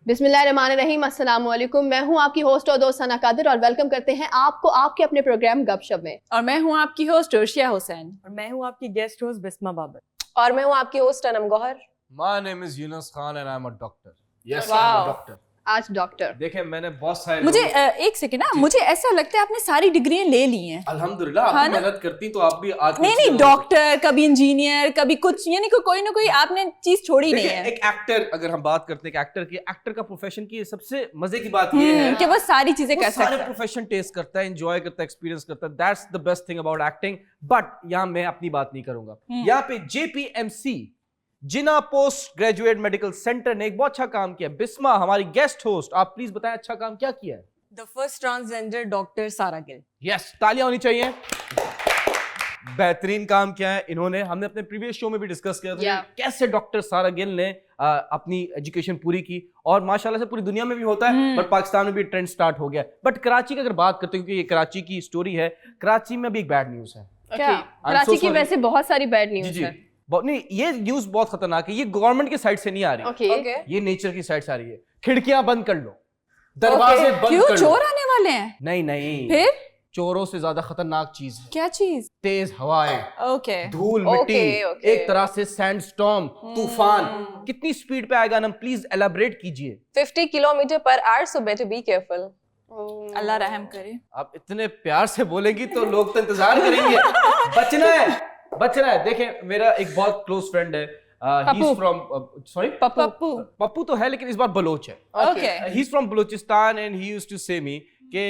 बिस्मिल्लाहिर्रहमानिर्रहीम, अस्सलाम वालेकुम। मैं हूं आपकी होस्ट और दोस्त सना कादिर और वेलकम करते हैं आपको आपके अपने प्रोग्राम गपशप में। और मैं हूं आपकी होस्ट अर्शिया हुसैन। और मैं हूं आपकी गेस्ट होस्ट बिस्मा बाबर। और मैं हूं आपकी host Anam Gauhar. My name is Yunus Khan and I'm a doctor. Yes, Wow. I'm a doctor. आज डॉक्टर देखें मैंने बहुत सारे मुझे एक सेकंड ना, मुझे ऐसा लगता है आपने सारी डिग्रियां ले ली हैं। अल्हम्दुलिल्लाह आप हाँ भी ना? मेहनत करती तो आप भी आज नहीं डॉक्टर, कभी इंजीनियर, कभी कुछ, यानी कि कोई ना कोई आपने चीज छोड़ी नहीं है। एक एक्टर, अगर हम बात करते हैं कि एक्टर का प्रोफेशन की सबसे मजे की बात ये है कि वो सारी चीजें वो कर सारे सकता है। प्रोफेशन टेस्ट करता है, एंजॉय करता है, एक्सपीरियंस करता है। That's the best thing about acting. But यहाँ मैं अपनी बात नहीं करूंगा। यहाँ पे JPMC जिना पोस्ट ग्रेजुएट मेडिकल सेंटर ने एक बहुत अच्छा काम किया। बिस्मा हमारी गेस्ट होस्ट, आप प्लीज बताएं अच्छा काम क्या किया है। द फर्स्ट ट्रांसजेंडर डॉक्टर सारा गिल। यस, तालियां होनी चाहिए। बेहतरीन काम किया है इन्होंने। हमने अपने प्रीवियस शो में भी डिस्कस किया था कैसे डॉक्टर सारा गिल ने अपनी एजुकेशन पूरी की और माशाल्लाह से पूरी दुनिया में भी होता है, बट पाकिस्तान में भी ट्रेंड स्टार्ट हो गया। बट कराची की अगर बात करते हैं, क्योंकि ये कराची की स्टोरी है, कराची में भी एक बैड न्यूज है। क्या कराची की वैसे बहुत सारी बैड न्यूज है। नहीं, ये न्यूज बहुत खतरनाक है। ये गवर्नमेंट की साइड से नहीं आ रही, ये नेचर की साइड से आ रही है। खिड़कियां बंद कर लो, दरवाजे बंद क्यों? कर लो। चोर आने वाले हैं? नहीं, फिर चोरों से ज्यादा खतरनाक चीज है क्या चीज? तेज हवाएं, ओके, धूल मिट्टी, एक तरह से सैंडस्टॉर्म, तूफान। कितनी स्पीड पे आएगा ना, प्लीज एलाबरेट कीजिए। 50 kilometre per hour, so better be careful. Allah रहम करे। आप इतने प्यार से बोलेंगी तो लोग तो इंतजार करेंगे। बचना है। देखें, मेरा एक बहुत क्लोज फ्रेंड है, he is from sorry Pappu तो है, लेकिन इस बार बलोच है। Okay, he is from Balochistan and he used to say me कि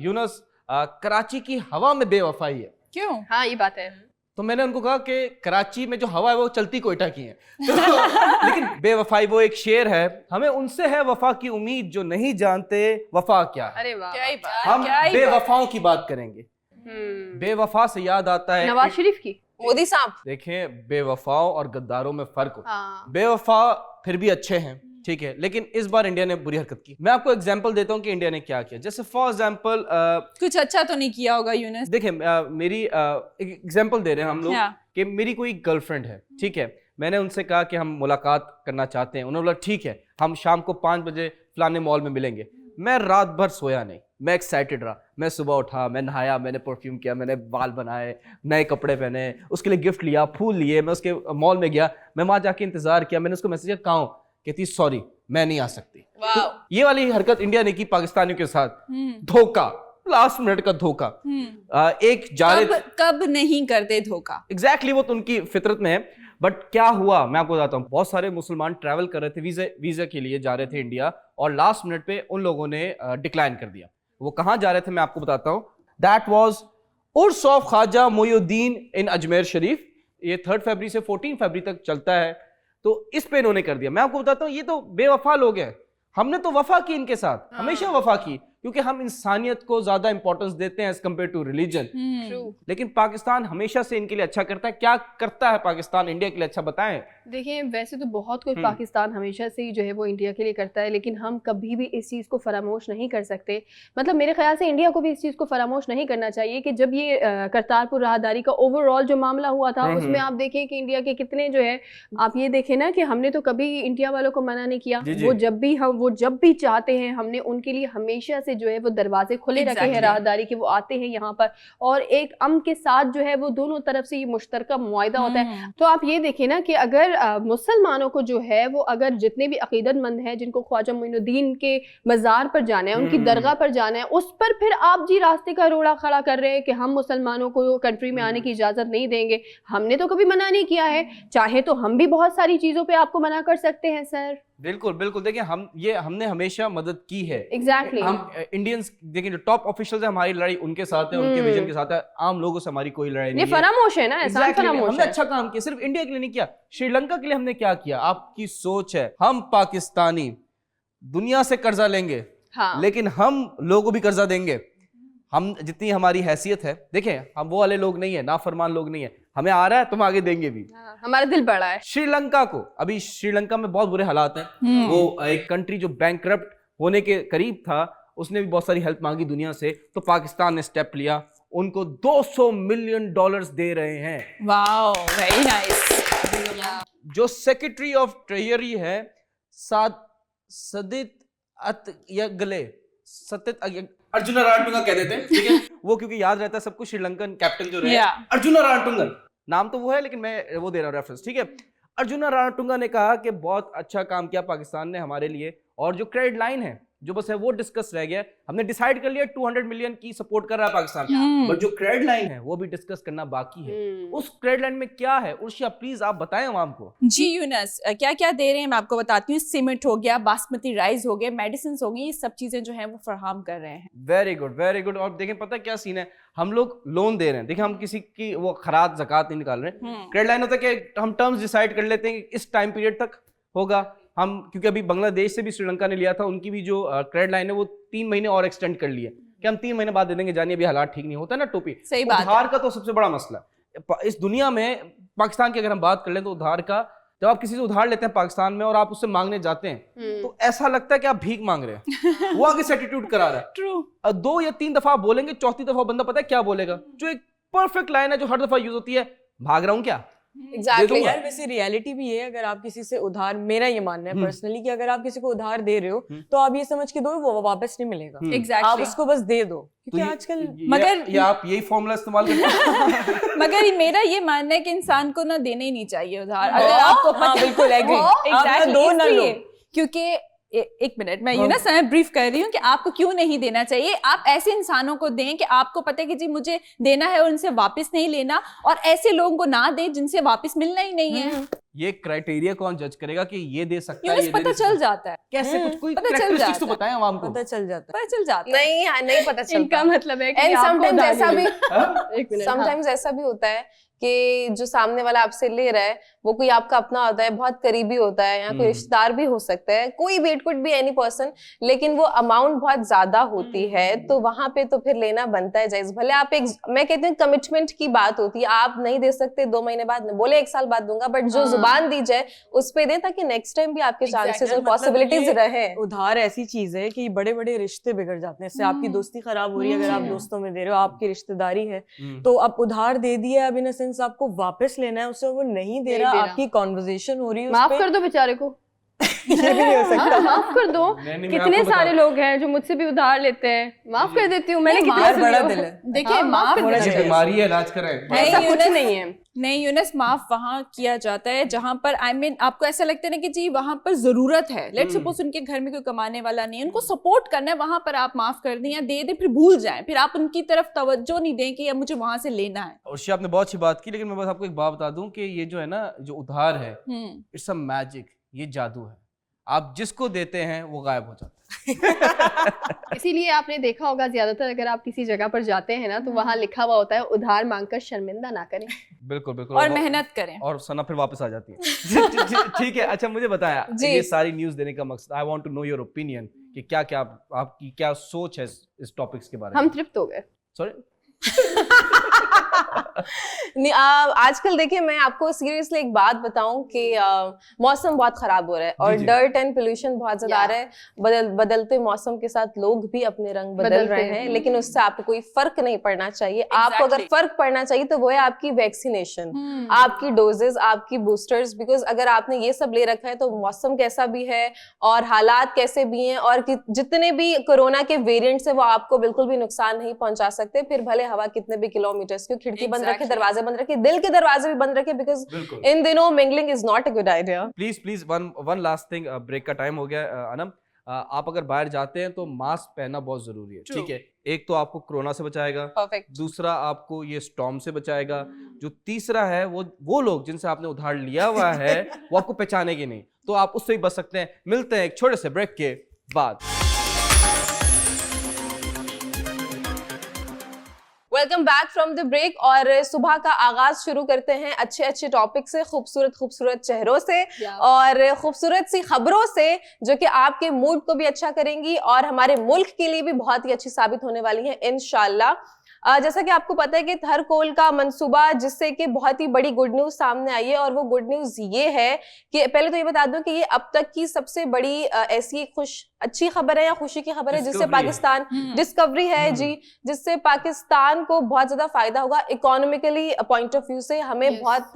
यूनुस कराची की हवा में बेवफाई है। क्यों? हाँ, ये बात है। तो मैंने उनको कहा कि कराची में जो हवा है वो चलती कोयटा की है। लेकिन बेवफाई वो एक शेर है, हमें उनसे है वफा की उम्मीद जो नहीं जानते वफा क्या है। अरे वाह, क्या ही बात, हम क्या ही बेवफाओं की बात करेंगे। बेवफा से याद आता है नवाज शरीफ की। मोदी साहब। देखें, बेवफाओं और गद्दारों में फर्क होता है। हाँ। बेवफा फिर भी अच्छे हैं, ठीक है, लेकिन इस बार इंडिया ने बुरी हरकत की। मैं आपको एग्जांपल देता हूं कि इंडिया ने क्या किया। जैसे फॉर एग्जांपल कुछ अच्छा तो नहीं किया होगा यूनुस। देखिए, मेरी एक एग्जांपल दे रहे हैं हम लोग कि मेरी कोई गर्लफ्रेंड है, ठीक है। मैंने उनसे कहा कि हम मुलाकात करना चाहते हैं। उन्होंने बोला ठीक है, हम शाम को 5 बजे फलाने मॉल में मिलेंगे। मैं रात भर सोया नहीं, मैं एक्साइटेड रहा। मैं सुबह उठा, मैं नहाया, मैंने परफ्यूम किया, मैंने बाल बनाए, नए कपड़े पहने, उसके लिए गिफ्ट लिया, फूल लिए। मैं उसके मॉल में गया, मैं वहां जाके इंतजार किया। मैंने उसको मैसेज किया, कहाँ हो? कहती सॉरी मैं नहीं आ सकती। तो ये वाली हरकत इंडिया ने की पाकिस्तानियों के साथ। धोखा, लास्ट मिनट का धोखा। एक जा रहे कब नहीं करते धोखा। एग्जैक्टली वो तो उनकी फितरत में है। बट क्या हुआ मैं आपको बताता हूँ। बहुत सारे मुसलमान ट्रैवल कर रहे थे, वीजा के लिए जा रहे थे इंडिया, और लास्ट मिनट पे उन लोगों ने डिक्लाइन कर दिया। वो कहाँ जा रहे थे मैं आपको बताता हूँ। That was Urs of Khwaja Moinuddin in Ajmer Sharif. ये 3 फरवरी से 14 फरवरी तक चलता है। तो इस पे इन्होंने कर दिया। मैं आपको बताता हूँ, ये तो बेवफा लोग हैं। हमने तो वफा की इनके साथ, हमेशा वफा की, क्योंकि हम इंसानियत को ज्यादा इंपॉर्टेंस देते हैं एज कम्पेयर टू रिलीजन। लेकिन पाकिस्तान हमेशा से इनके लिए अच्छा करता है। क्या करता है पाकिस्तान इंडिया के लिए अच्छा, बताएं। देखिए, वैसे तो बहुत कुछ पाकिस्तान हमेशा से ही जो है वो इंडिया के लिए करता है, लेकिन हम कभी भी इस चीज़ को फरामोश नहीं कर सकते। मतलब मेरे ख्याल से इंडिया को भी इस चीज़ को फरामोश नहीं करना चाहिए कि जब ये करतारपुर राहदारी का ओवरऑल जो मामला हुआ था, उसमें आप देखें कि इंडिया के कितने जो है, आप ये देखें ना कि हमने तो कभी इंडिया वालों को मना नहीं किया। वो जब भी चाहते हैं, हमने उनके लिए हमेशा से जो है वो दरवाजे खुले रखे हैं राहदारी के। वो आते हैं यहाँ पर और एक अमन के साथ जो है वो दोनों तरफ से ये मुश्तरका मुआहिदा होता है। तो आप ये देखें ना कि अगर मुसलमानों को जो है वो, अगर जितने भी अकीदतमंद हैं जिनको ख्वाजा मोइनुद्दीन के मज़ार पर जाना है, उनकी दरगाह पर जाना है, उस पर फिर आप जी रास्ते का रोड़ा खड़ा कर रहे हैं कि हम मुसलमानों को कंट्री में आने की इजाज़त नहीं देंगे। हमने तो कभी मना नहीं किया है। चाहे तो हम भी बहुत सारी चीज़ों पर आपको मना कर सकते हैं सर। बिल्कुल बिल्कुल। देखिए, हमने हमेशा मदद की है। एग्जैक्टली। हम इंडियंस देखिए, जो टॉप ऑफिशियल्स है, हमारी लड़ाई उनके साथ है, उनके विजन के साथ है। आम लोगों से हमारी कोई लड़ाई नहीं है। ये फरामोश है ना, हमने अच्छा काम किया, सिर्फ इंडिया के लिए नहीं किया, श्रीलंका के लिए हमने क्या किया। आपकी सोच है, हम पाकिस्तानी दुनिया से कर्जा लेंगे, लेकिन हम लोगों को भी कर्जा देंगे। हम जितनी हमारी हैसियत है, देखें हम वो वाले लोग नहीं है, नाफरमान लोग नहीं है। हमें आ रहा है, तुम आगे देंगे भी। हमारा दिल बड़ा है। श्रीलंका को, अभी श्रीलंका में बहुत बुरे हालात हैं। वो एक कंट्री जो बैंकरप्ट होने के करीब था, उसने भी बहुत सारी हेल्प मांगी दुनिया से, तो पाकिस्तान ने स्टेप लिया, उनको $200 मिलियन दे रहे हैं। Wow, very nice. जो सेक्रेटरी ऑफ ट्रेजरी है सदित अत यगले सतित अर्जुन राणटुंगा कह देते हैं, ठीक है। वो क्योंकि याद रहता है सबको, श्रीलंकन कैप्टन जो रहे अर्जुन राणटुंगन, नाम तो वो है लेकिन मैं वो दे रहा हूँ रेफरेंस, ठीक है। अर्जुन राणटुंगा ने कहा कि बहुत अच्छा काम किया पाकिस्तान ने हमारे लिए, और जो क्रेडिट लाइन है जो बस है वो डिस्कस रह गया। हमने डिसाइड कर लिया 200 मिलियन की सपोर्ट कर रहा है पाकिस्तान, बट जो क्रेडिट लाइन है वो भी डिस्कस करना बाकी है। उस क्रेडिट लाइन में क्या है उर्शिया, प्लीज आप बताएं आवाम को। जी यूनस, क्या क्या दे रहे हैं मैं आपको बताती हूँ। सीमेंट हो गया, बासमती राइस हो गए, मेडिसिन हो गई, ये सब चीजें जो है वो फराहम कर रहे हैं। Very good very good. और देखें पता क्या सीन है, हम लोग लोन दे रहे हैं, देखिए हम किसी की वो खराज ज़कात नहीं निकाल रहे हैं। क्रेडिट लाइन होता है कि हम टर्म्स डिसाइड कर लेते हैं कि इस टाइम पीरियड तक होगा। हम क्योंकि अभी बांग्लादेश से भी श्रीलंका ने लिया था, उनकी भी जो क्रेडिट लाइन है वो 3 महीने और एक्सटेंड कर लिए कि हम 3 महीने बाद दे देंगे, जानिए अभी हालात ठीक नहीं होता ना। टोपी सही बात है। उधार का तो सबसे बड़ा मसला इस दुनिया में, पाकिस्तान की अगर हम बात कर लें तो उधार का, जब आप किसी से उधार लेते हैं पाकिस्तान में और आप उससे मांगने जाते हैं तो ऐसा लगता है कि आप भीख मांग रहे हैं, वो आगे से एटीट्यूड करा रहा है। ट्रू। 2 या 3 दफा बोलेंगे, चौथी दफा बंदा पता है क्या बोलेगा, जो एक परफेक्ट लाइन है जो हर दफा यूज होती है, भाग रहा हूं क्या। एग्जैक्टली यार वैसे रियलिटी भी ये है, अगर आप किसी से उधार, मेरा ये मानना है पर्सनली कि अगर आप किसी को उधार दे रहे हो तो आप ये समझ के दो वो वापस नहीं मिलेगा। आप एग्जैक्टली। उसको बस दे दो, क्योंकि आजकल मगर ये आप यही फॉर्मूला इस्तेमाल करते मगर मेरा ये मानना है कि इंसान को ना देना ही नहीं चाहिए उधार। अगर आपको हाँ, बिल्कुल एग्री, आप ना दो ना लो। क्योंकि एक मिनट मैं यूनस मैं ब्रीफ कर रही हूँ कि आपको क्यों नहीं देना चाहिए। आप ऐसे इंसानों को दें कि आपको पता है कि जी मुझे देना है और उनसे वापस नहीं लेना, और ऐसे लोगों को ना दें जिनसे वापस मिलना ही नहीं है। ये क्राइटेरिया कौन जज करेगा कि ये दे सकता है, यूनस ये पता चल जाता है, कैसे, कुछ कोई पता चल कैरेक्टरिस्टिक्स तो जाता है। बताएं आवाम को। पता चल जाता है। पता चल जाता है। नहीं पता चलता। इनका मतलब है कि एंड आपको समटाइम्स उधार ऐसा भी लेनी। एक मिनट, हाँ। समटाइम्स ऐसा भी होता है कि जो सामने वाला आपसे ले रहा है वो कोई आपका अपना होता है, बहुत करीबी होता है, या कोई रिश्तेदार भी हो सकता है, कोई भी, it could be any person, लेकिन वो अमाउंट बहुत ज्यादा होती है तो वहां पे तो फिर लेना बनता है जायज। भले आप एक, मैं कहती हूँ कमिटमेंट की बात होती है, आप नहीं दे सकते 2 महीने बाद, बोले 1 साल बाद दूंगा, बट जो जुबान दी जाए उस पे दें ताकि नेक्स्ट टाइम भी आपके चांसेस और पॉसिबिलिटीज रहे। उधार ऐसी चीज है कि बड़े बड़े रिश्ते बिगड़ जाते हैं, इससे आपकी दोस्ती खराब हो रही है। अगर आप दोस्तों में दे रहे हो, आपकी रिश्तेदारी है, तो अब उधार दे दिया, अब इन सेंस आपको वापस लेना है उससे, वो नहीं दे रहा, आपकी कॉन्वर्सेशन हो रही है, माफ कर दो बेचारे को। ये भी नहीं हो सकता। हाँ, माफ कर दो। मैं कितने आपको सारे लोग हैं जो मुझसे भी उधार लेते हैं, माफ कर देती हूँ। मैंने कितने यार से बड़ा लिया। दिल है। देखिए हाँ, माफ माफ होना ये चाहिए। बीमारी है, इलाज करें। ऐसा कुछ नहीं है। नहीं यूनस, माफ वहाँ किया जाता है जहां पर आपको ऐसा लगता है ना कि जी वहां पर जरूरत है। लेट्स सपोज उनके घर में कोई कमाने वाला नहीं है, उनको सपोर्ट करना है, वहां पर आप माफ कर दें या दे दें, फिर भूल जाएं, फिर आप उनकी तरफ तवज्जो नहीं दें कि अब मुझे वहां से लेना है। और आपने बहुत अच्छी बात की, लेकिन मैं बस आपको एक बात बता दूं कि ये जो है ना, जो उधार है, इट्स अ मैजिक, ये जादू है। आप जिसको देते हैं वो गायब हो जाता है। इसीलिए आपने देखा होगा ज्यादातर अगर आप किसी जगह पर जाते हैं ना तो वहाँ लिखा हुआ होता है उधार मांगकर शर्मिंदा ना करें। बिल्कुल बिल्कुल। और मेहनत करें, और सना फिर वापस आ जाती है। ठीक है, अच्छा मुझे बताया, ये सारी न्यूज़ देने का मकसद, I want to know your opinion कि क्या क्या आपकी क्या सोच है इस टॉपिक्स के बारे में। हम तृप्त हो गए। सॉरी। आजकल देखिए, मैं आपको सीरियसली एक बात बताऊं कि मौसम बहुत खराब हो रहा है और डर्ट एंड पोल्यूशन बहुत ज्यादा आ रहा है। बदलते मौसम के साथ लोग भी अपने रंग बदल रहे हैं, लेकिन उससे आपको कोई फर्क नहीं पड़ना चाहिए। आपको अगर फर्क पड़ना चाहिए तो वो है आपकी वैक्सीनेशन, आपकी डोजेस, आपकी बूस्टर्स। बिकॉज अगर आपने ये सब ले रखा है तो मौसम कैसा भी है और हालात कैसे भी हैं, और जितने भी कोरोना के वेरिएंट्स है वो आपको बिल्कुल भी नुकसान नहीं पहुंचा सकते। फिर भले हवा कितने भी किलोमीटर्स की, खिड़की बंद रखे, दरवाजे बंद रखे, दिल के दरवाजे भी बंद रखे, बिकॉज इन दिनों mingling is not a good idea. Please one last thing, break का टाइम हो गया। अनम, आप अगर बाहर जाते हैं तो मास्क पहनना बहुत जरूरी है, ठीक है। एक तो आपको कोरोना से बचाएगा, परफेक्ट। दूसरा आपको ये स्टॉर्म से बचाएगा, जो तीसरा है वो लोग जिनसे आपने उधार लिया हुआ है वो आपको पहचानेंगे नहीं, तो आप उससे ही बच सकते हैं। मिलते हैं एक छोटे से ब्रेक के बाद। Welcome back from the break. और सुबह का आगाज शुरू करते हैं अच्छे अच्छे टॉपिक से, खूबसूरत चेहरों से और खूबसूरत सी खबरों से, जो कि आपके मूड को भी अच्छा करेंगी और हमारे मुल्क के लिए भी बहुत ही अच्छी साबित होने वाली हैं इंशाल्लाह। जैसा कि आपको पता है कि थरकोल का मंसूबा, जिससे कि बहुत ही बड़ी गुड न्यूज सामने आई है, और वो गुड न्यूज ये है कि पहले तो ये बता दूं कि ये अब तक की सबसे बड़ी ऐसी अच्छी खबर है या खुशी की खबर है जिससे पाकिस्तान डिस्कवरी है जी, जिससे पाकिस्तान को बहुत ज्यादा फायदा होगा इकोनॉमिकली पॉइंट ऑफ व्यू से। हमें बहुत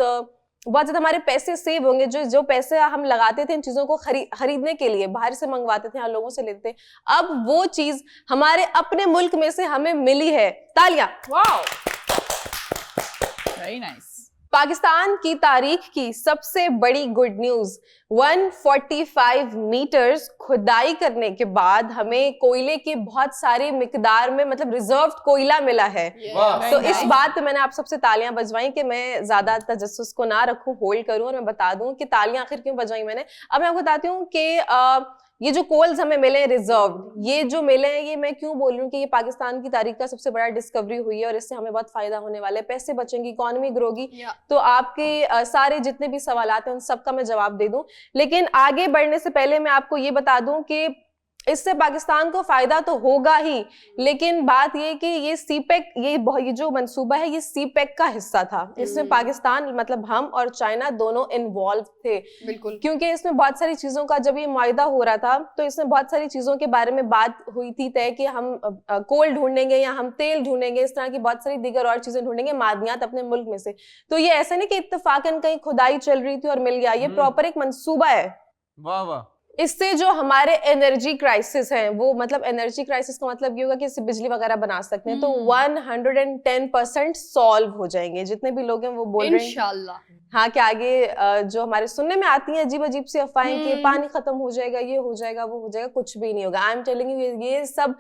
बहुत ज्यादा हमारे पैसे सेव होंगे, जो पैसे हम लगाते थे इन चीजों को खरीदने के लिए, बाहर से मंगवाते थे, लोगों से लेते थे, अब वो चीज हमारे अपने मुल्क में से हमें मिली है। तालियां। Wow, very nice. पाकिस्तान की तारीख की सबसे बड़ी गुड न्यूज, 145 मीटर्स खुदाई करने के बाद हमें कोयले की बहुत सारी मिकदार में मतलब रिजर्व्ड कोयला मिला है। तो इस बात पे मैंने आप सबसे तालियां बजवाई कि मैं ज्यादा तजस्सुस को ना रखूं, होल्ड करूं और मैं बता दूं कि तालियां आखिर क्यों बजवाई मैंने। अब मैं आपको बताती हूँ कि ये जो कोल्स हमें मिले रिजर्व, ये जो मिले हैं, ये मैं क्यों बोल रही हूँ कि ये पाकिस्तान की तारीख का सबसे बड़ा डिस्कवरी हुई है और इससे हमें बहुत फायदा होने वाला है, पैसे बचेंगे, इकोनॉमी ग्रो होगी। तो आपके सारे जितने भी सवालात हैं उन सबका मैं जवाब दे दूं, लेकिन आगे बढ़ने से पहले मैं आपको ये बता दूं कि इससे पाकिस्तान को फायदा तो होगा ही, लेकिन बात ये कि ये सीपेक, ये जो मंसूबा है ये सीपेक का हिस्सा था। इसमें पाकिस्तान मतलब हम और चाइना दोनों इन्वॉल्व थे। बिल्कुल, क्योंकि इसमें बहुत सारी चीजों का जब ये मुआहिदा हो रहा था तो इसमें बहुत सारी चीजों के बारे में बात हुई थी तय कि हम कोल ढूंढेंगे या हम तेल ढूंढेंगे, इस तरह की बहुत सारी दीगर और चीजें ढूंढेंगे, मादनियात अपने मुल्क में से। तो ये ऐसा नहीं कि इत्तेफाकन कहीं खुदाई चल रही थी और मिल गया, ये प्रॉपर एक मंसूबा है। वाह वाह। इससे जो हमारे एनर्जी क्राइसिस हैं, वो मतलब एनर्जी क्राइसिस का मतलब ये होगा कि इससे बिजली वगैरह बना सकते हैं, तो 110% सॉल्व हो जाएंगे। जितने भी लोग हैं वो बोल रहे हैं इंशाल्लाह। हाँ कि आगे जो हमारे सुनने में आती हैं अजीब अजीब सी अफवाहें कि पानी खत्म हो जाएगा, ये हो जाएगा, वो हो जाएगा, कुछ भी नहीं होगा। आई एम टेलिंग यू, ये सब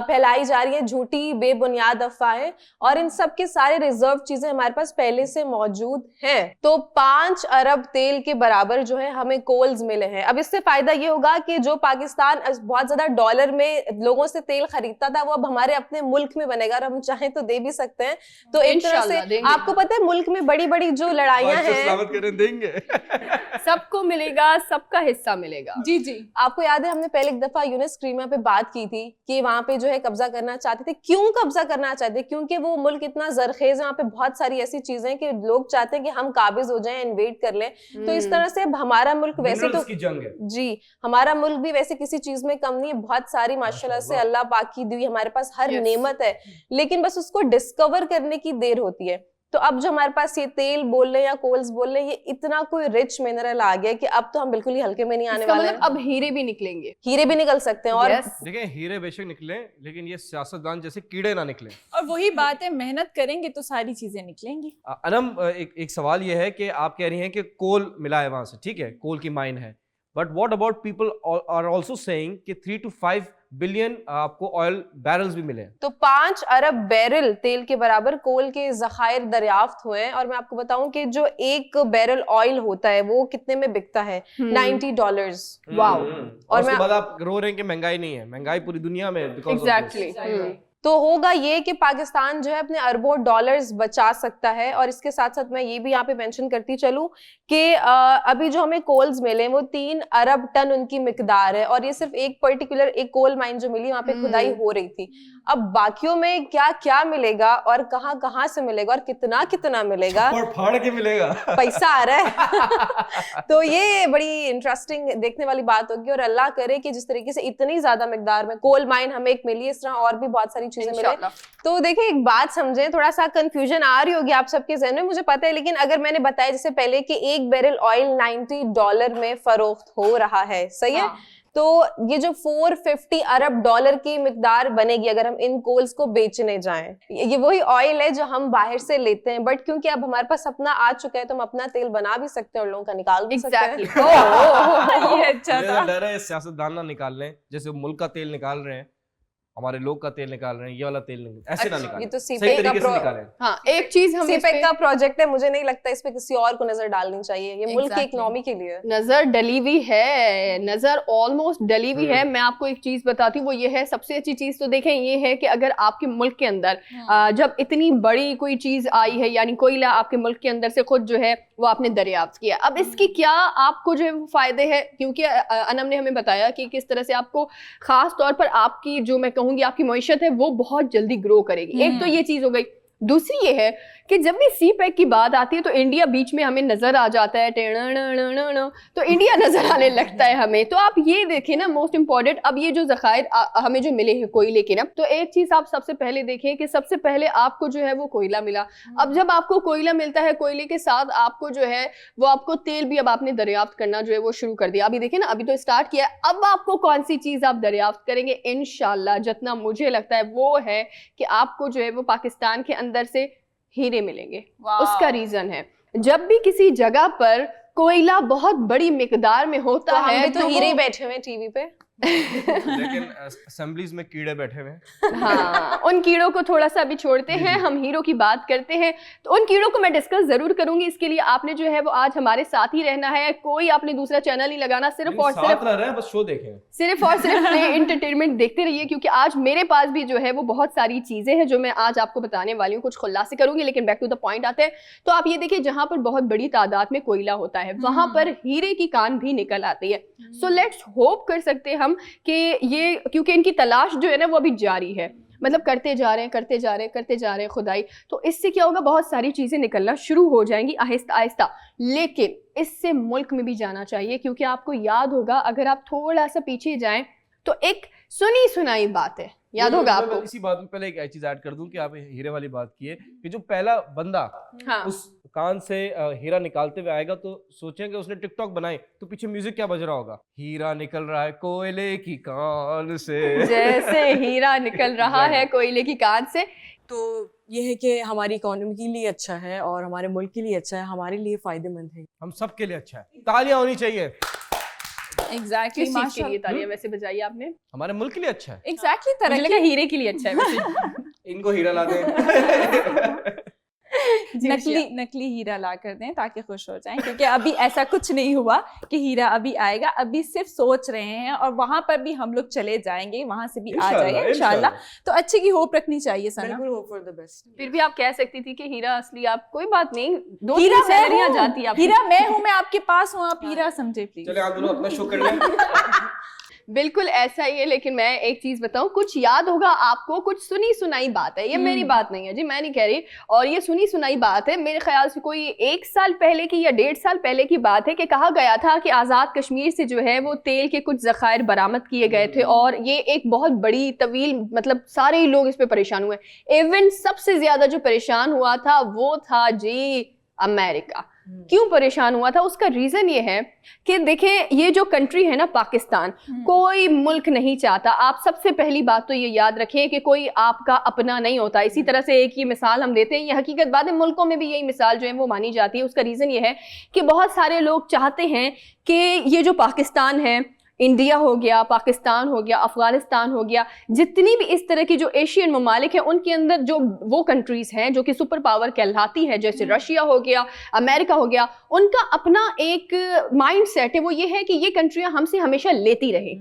फैलाई जा रही है झूठी बेबुनियाद अफवाहें, और इन सब के सारे रिजर्व चीजें हमारे पास पहले से मौजूद हैं। तो 5 अरब तेल के बराबर जो है हमें कोल्स मिले हैं। अब इससे फायदा ये होगा कि जो पाकिस्तान बहुत ज्यादा डॉलर में लोगों से तेल खरीदता था वो अब हमारे अपने मुल्क में बनेगा और हम चाहें तो दे भी सकते हैं। तो एक तरह से आपको पता है मुल्क में बड़ी बड़ी जो लड़ाइयां हैं, देंगे सबको मिलेगा, सबका हिस्सा मिलेगा। जी जी, आपको याद है हमने पहले एक दफा यूनिस क्रीमा पे बात की थी कि वहां पे जो है कब्जा करना चाहते थे। क्यों कब्जा करना चाहते? क्योंकि वो मुल्क इतना जरखेज है, वहां पे बहुत सारी ऐसी चीजें कि लोग चाहते हैं कि हम काबिज हो जाएं, इन्वेड कर लें। तो इस तरह से अब हमारा मुल्क वैसे तो की जंग है। जी, हमारा मुल्क भी वैसे किसी चीज में कम नहीं है, बहुत सारी माशाल्लाह से अल्लाह पाक की दी हमारे पास हर नेमत है, लेकिन बस उसको डिस्कवर करने की देर होती है। तो अब जो हमारे पास ये तेल बोल रहे हैं या कोल्स बोल रहे हैं, ये इतना कोई रिच मिनरल आ गया कि अब तो हम बिल्कुल ही हल्के में नहीं आने वाले हैं। अब हीरे भी निकलेंगे, हीरे भी निकल सकते हैं। और देखिए हीरे बेशक निकले, लेकिन ये सियासतदान जैसे कीड़े ना निकले। और वही बात है, मेहनत करेंगे तो सारी चीजें निकलेंगी। अनम, एक सवाल ये है कि आप कह रही हैं कि कोल मिला है वहां से, ठीक है, कोल की माइन है, but what about people are also saying कि 3 to 5 बिलियन आपको ऑयल बैरल्स भी मिले हैं। तो 5 अरब बैरल तेल के बराबर कोल के जखायर दरियाफ्त हुए हैं। और मैं आपको बताऊं कि जो एक बैरल ऑयल होता है वो कितने में बिकता है? $90। वाओ। और उसके बाद आप रो रहे हैं कि महंगाई नहीं है। महंगाई पूरी दुनिया में एग्जैक्टली। तो होगा ये कि पाकिस्तान जो है अपने अरबों डॉलर्स बचा सकता है। और इसके साथ साथ मैं ये भी यहाँ पे मेंशन करती चलूं कि अभी जो हमें कोल्स मिले वो 3 अरब टन उनकी मिकदार है, और ये सिर्फ एक पर्टिकुलर एक कोल माइन जो मिली वहां पे खुदाई हो रही थी। अब बाकियों में क्या क्या मिलेगा और कहाँ कहाँ से मिलेगा और कितना कितना मिलेगा, फाड़ के मिलेगा, पैसा आ रहा है तो ये बड़ी इंटरेस्टिंग देखने वाली बात होगी। और अल्लाह करे कि जिस तरीके से इतनी ज्यादा मिकदार में कोल माइन हमें एक मिली, इस तरह और भी बहुत सारी चीजें मिले। तो देखिए एक बात समझें, थोड़ा सा कंफ्यूजन आ रही होगी आप सबके ज़हन में, मुझे पता है, लेकिन अगर मैंने बताया जैसे पहले कि एक बैरल ऑयल $90 में फरोख्त हो रहा है, सही है, तो ये जो 450 अरब डॉलर की मिकदार बनेगी अगर हम इन कोल्स को बेचने जाएं। ये वही ऑयल है जो हम बाहर से लेते हैं, बट क्योंकि अब हमारे पास अपना आ चुका है तो हम अपना तेल बना भी सकते हैं और लोगों का निकाल भी सकते हैं। ये अच्छा था। डर है सियासतदान ना निकाल लें, जैसे मुल्क का तेल निकाल रहे हैं, हमारे लोग का तेल निकाल रहे हैं, ये वाला तेल नहीं, ऐसे ना निकालें। ये तो सही तरीके से निकालें। हाँ, एक चीज हम सीपेक का प्रोजेक्ट है, मुझे नहीं लगता इस पे किसी और को नजर डालनी चाहिए, ये मुल्क की इकोनॉमी के लिए नजर डली हुई है, नजर ऑलमोस्ट डली हुई है। मैं आपको एक चीज बताती हूँ, वो ये है, सबसे अच्छी चीज तो देखें ये है कि अगर आपके मुल्क के अंदर जब इतनी बड़ी कोई चीज आई है, यानी कोयला आपके मुल्क के अंदर से खुद जो है वो आपने दरियाफ्त किया, अब इसकी क्या आपको जो है वो फायदे हैं, क्योंकि अनम ने हमें बताया कि किस तरह से आपको खास तौर पर आपकी जो मैं कहूँगी आपकी मईशत है वो बहुत जल्दी ग्रो करेगी। एक तो ये चीज हो गई। दूसरी ये है कि जब भी सी पैक की बात आती है तो इंडिया बीच में हमें नजर आ जाता है, तो इंडिया नजर आने लगता है हमें। तो आप ये देखें ना, मोस्ट इंपॉर्टेंट, अब ये जो ज़खायर हमें जो मिले हैं कोयले के ना, तो एक चीज आप सबसे पहले देखें कि सबसे पहले आपको जो है वो कोयला मिला। अब जब आपको कोयला मिलता है, कोयले के साथ आपको जो है वो आपको तेल भी अब आपने दरियाफ्त करना जो है वो शुरू कर दिया। अभी देखिए ना, अभी तो स्टार्ट किया है, अब आपको कौन सी चीज आप दरियाफ्त करेंगे इंशाल्लाह, जितना मुझे लगता है वो है कि आपको जो है वो पाकिस्तान के अंदर से हीरे मिलेंगे। उसका रीजन है, जब भी किसी जगह पर कोयला बहुत बड़ी मिकदार में होता है तो हीरे बैठे हुए टीवी पे लेकिन असेंबलीज में कीड़े बैठे हुए हैं। हाँ, उन कीड़ों को थोड़ा सा अभी छोड़ते हैं, हम हीरो की बात करते हैं। तो उन कीड़ों को मैं डिस्कस जरूर करूंगी, इसके लिए आपने जो है वो आज हमारे साथ ही रहना है, कोई आपने दूसरा चैनल नहीं लगाना, सिर्फ और सिर्फ रह रहे हैं, बस शो देखें, सिर्फ और सिर्फ एंटरटेनमेंट देखते रहिए, क्योंकि आज मेरे पास भी जो है वो बहुत सारी चीजें हैं जो मैं आज आपको बताने वाली हूँ, कुछ खुलासे करूंगी। लेकिन बैक टू द पॉइंट आते हैं, तो आप ये देखिए, जहां पर बहुत बड़ी तादाद में कोयला होता है वहां पर हीरे की कान भी निकल आती है। सो लेट्स होप कर सकते हैं हम कि ये, क्योंकि इनकी तलाश जो है ना वो अभी जारी है, मतलब करते जा रहे हैं खुदाई, तो इससे क्या होगा, बहुत सारी चीजें निकलना शुरू हो जाएंगी आहिस्ता आहिस्ता। लेकिन इससे मुल्क में भी जाना चाहिए, क्योंकि आपको याद होगा, अगर आप थोड़ा सा पीछे जाएं तो एक सुनी सुनाई बात है, याद होगा आपको। इसी बात में पहले एक चीज ऐड कर दूं कि आप हीरे वाली बात की है कि जो पहला बंदा हाँ, उस कान से हीरा निकालते हुए आएगा तो सोचेंगे उसने टिकटॉक बनाई, तो पीछे म्यूजिक क्या बज रहा होगा, हीरा निकल रहा है कोयले की कान से, जैसे हीरा निकल रहा है कोयले की कान से। तो ये है कि हमारी इकोनॉमी के लिए अच्छा है और हमारे मुल्क के लिए अच्छा है, हमारे लिए फायदेमंद है, हम सब के लिए अच्छा है, तालियां होनी चाहिए। एग्जैक्टली, किस चीज के लिए तालियां वैसे बजाई आपने? हमारे मुल्क के लिए अच्छा है, एग्जैक्टली, मुझे तरक्की लगा हीरे के लिए अच्छा है वैसे। इनको हीरा ला दें। नकली हीरा ला कर दें ताकि खुश हो जाएं, क्योंकि अभी ऐसा कुछ नहीं हुआ कि हीरा अभी आएगा, अभी सिर्फ सोच रहे हैं, और वहां पर भी हम लोग चले जाएंगे, वहां से भी आ जाएगा इंशाल्लाह। तो अच्छे की होप रखनी चाहिए सना। बिल्कुल होप फॉर द बेस्ट। फिर भी आप कह सकती थी कि हीरा असली, आप कोई बात नहीं, दो हीरा तीन सैलरियां जाती है आपको। हीरा मैं हूं, मैं आपके पास हूं, आप हीरा समझे प्लीज। चले आप दोनों अपना शो कर लें। बिल्कुल ऐसा ही है, लेकिन मैं एक चीज बताऊं, कुछ याद होगा आपको, कुछ सुनी सुनाई बात है, ये मेरी बात नहीं है जी, मैं नहीं कह रही, और ये सुनी सुनाई बात है, मेरे ख्याल से कोई 1 साल पहले की या 1.5 साल पहले की बात है कि कहा गया था कि आज़ाद कश्मीर से जो है वो तेल के कुछ ज़खायर बरामद किए गए थे, और ये एक बहुत बड़ी तवील, मतलब सारे ही लोग इस पे परेशान हुए। इवन सबसे ज्यादा जो परेशान हुआ था वो था जी अमेरिका। क्यों परेशान हुआ था, उसका रीजन ये है कि देखें, ये जो कंट्री है ना पाकिस्तान, कोई मुल्क नहीं चाहता, आप सबसे पहली बात तो ये याद रखें कि कोई आपका अपना नहीं होता। इसी तरह से एक ये मिसाल हम देते हैं, ये हकीकत बात है, मुल्कों में भी यही मिसाल जो है वो मानी जाती है। उसका रीजन ये है कि बहुत सारे लोग चाहते हैं कि ये जो पाकिस्तान है, इंडिया हो गया, पाकिस्तान हो गया, अफगानिस्तान हो गया, जितनी भी इस तरह की जो एशियन ममालिक हैं, उनके अंदर जो वो कंट्रीज हैं जो कि सुपर पावर कहलाती है, जैसे रशिया हो गया, अमेरिका हो गया, उनका अपना एक माइंड सेट है, वो ये है कि ये कंट्रियां हमसे हमेशा लेती रहे।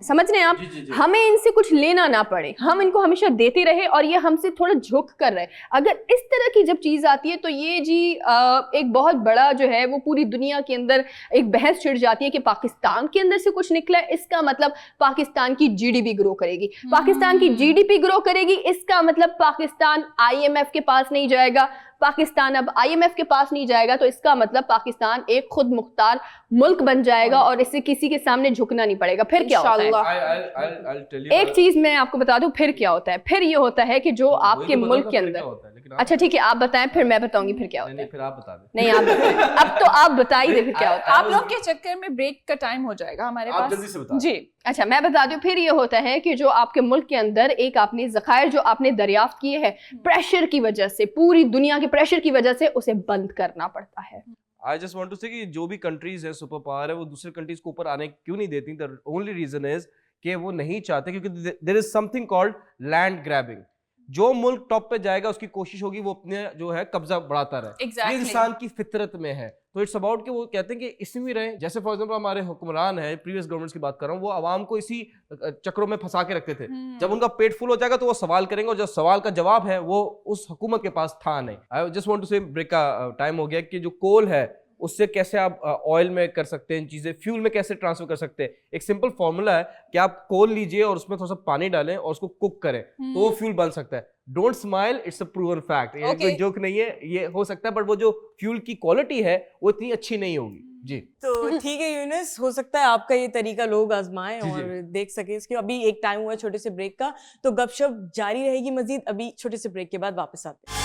समझ रहे हैं आप? जी। हमें इनसे कुछ लेना ना पड़े, हम इनको हमेशा देते रहे, और ये हमसे थोड़ा झुक कर रहे। अगर इस तरह की जब चीज आती है तो ये जी एक बहुत बड़ा जो है वो पूरी दुनिया के अंदर एक बहस छिड़ जाती है कि पाकिस्तान के अंदर से कुछ निकला है, इसका मतलब पाकिस्तान की जीडीपी ग्रो करेगी, पाकिस्तान की जीडीपी ग्रो करेगी, इसका मतलब पाकिस्तान आईएमएफ के पास नहीं जाएगा, पाकिस्तान अब आईएमएफ के पास नहीं जाएगा, तो इसका मतलब पाकिस्तान एक खुद मुख्तार मुल्क बन जाएगा और इसे किसी के सामने झुकना नहीं पड़ेगा। फिर क्या होता है, एक चीज मैं आपको बता दूं, फिर क्या होता है, फिर ये होता है कि जो आपके मुल्क के अंदर, अच्छा ठीक है आप बताएं, फिर मैं बताऊंगी फिर क्या होता है। फिर आप बता दें। नहीं आप बताएं, अब तो आप बताइए फिर क्या होता है। आप लोग के चक्कर में ब्रेक का टाइम हो जाएगा हमारे आप पास, जल्दी से बताओ। जी। अच्छा मैं बता दूं, फिर ये होता है कि जो आपके मुल्क के अंदर एक आपने ज़खायर जो आपने दरियाफ्त किए हैं, प्रेशर की वजह से, पूरी दुनिया के प्रेशर की वजह से उसे बंद करना पड़ता है। I just want to say कि जो भी कंट्रीज है सुपर पावर है, वो दूसरे कंट्रीज को ऊपर आने क्यों नहीं देती? द ओनली रीजन इज कि वो नहीं चाहते, क्योंकि there is something called land grabbing. जो मुल्क टॉप पे जाएगा उसकी कोशिश होगी वो अपने जो है कब्जा बढ़ाता रहे। Exactly. ये इंसान की फितरत में है। तो इट्स अबाउट कि वो कहते हैं कि इसमें भी रहे। जैसे फॉर एग्जांपल हमारे हुक्मरान है, प्रीवियस गवर्नमेंट्स की बात कर रहा हूँ, वो आवाम को इसी चक्रों में फंसा के रखते थे। जब उनका पेट फुल हो जाएगा तो वो सवाल करेंगे, और जो सवाल का जवाब है वो उस हुकूमत के पास था नहीं। आई जस्ट वांट टू से ब्रेक का टाइम हो गया कि जो कोल है उससे कैसे आप ऑयल में कर सकते हैं चीजें, फ्यूल में कैसे ट्रांसफर कर सकते हैं। एक सिंपल फॉर्मूला है कि आप कोल लीजिए और उसमें थोड़ा सा पानी डालें और उसको कुक करें तो वो फ्यूल बन सकता है। Don't smile, it's a proven fact. ये कोई जोक नहीं है, ये हो सकता है, बट वो जो फ्यूल की क्वालिटी है वो इतनी अच्छी नहीं होगी जी। तो ठीक है यूनिस, हो सकता है आपका ये तरीका लोग आजमाएं जी, और देख सके इसके। अभी एक टाइम हुआ है छोटे से ब्रेक का, तो गपशप जारी रहेगी मजीद, अभी छोटे से ब्रेक के बाद वापस आते हैं।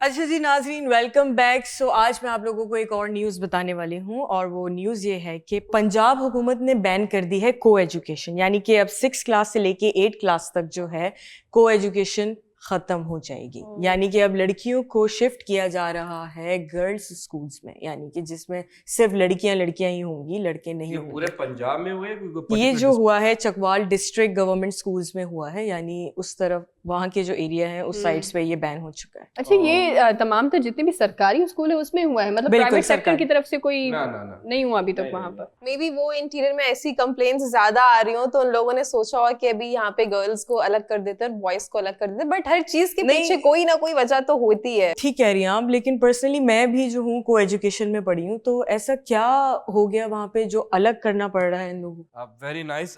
अच्छा जी नाजरीन, वेलकम बैक। सो आज मैं आप लोगों को एक और न्यूज़ बताने वाली हूँ, और वो न्यूज़ ये है कि पंजाब हुकूमत ने बैन कर दी है को एजुकेशन, यानी कि अब 6 क्लास से लेके 8 क्लास तक जो है को एजुकेशन खत्म हो जाएगी। यानी कि अब लड़कियों को शिफ्ट किया जा रहा है गर्ल्स स्कूल्स में, यानी कि जिसमें सिर्फ लड़कियां ही होंगी, लड़के नहीं होंगे। पूरे पंजाब में हुए ये जो हुआ है चकवाल डिस्ट्रिक्ट गवर्नमेंट स्कूल्स में हुआ है, यानी उस तरफ वहाँ के जो एरिया है उस साइड्स पे ये बैन हो चुका है। अच्छा, ये तमाम तो जितने भी सरकारी स्कूल है उसमें हुआ है, मतलब प्राइवेट सेक्टर की तरफ से कोई नहीं हुआ अभी तक वहाँ पर? मे बी वो इंटीरियर में ऐसी कंप्लेंट्स ज्यादा आ रही हो तो उन लोगों ने सोचा हो कि अभी यहाँ पे गर्ल्स को अलग कर देते हैं, बॉयज को अलग कर देते हैं, बट हर चीज के पीछे कोई ना कोई वजह तो होती है। ठीक कह रही हैं आप, लेकिन पर्सनली मैं भी जो हूँ को एजुकेशन में पढ़ी हूँ, तो ऐसा क्या हो गया वहाँ पे जो अलग करना पड़ रहा है इन लोगों को? Very nice.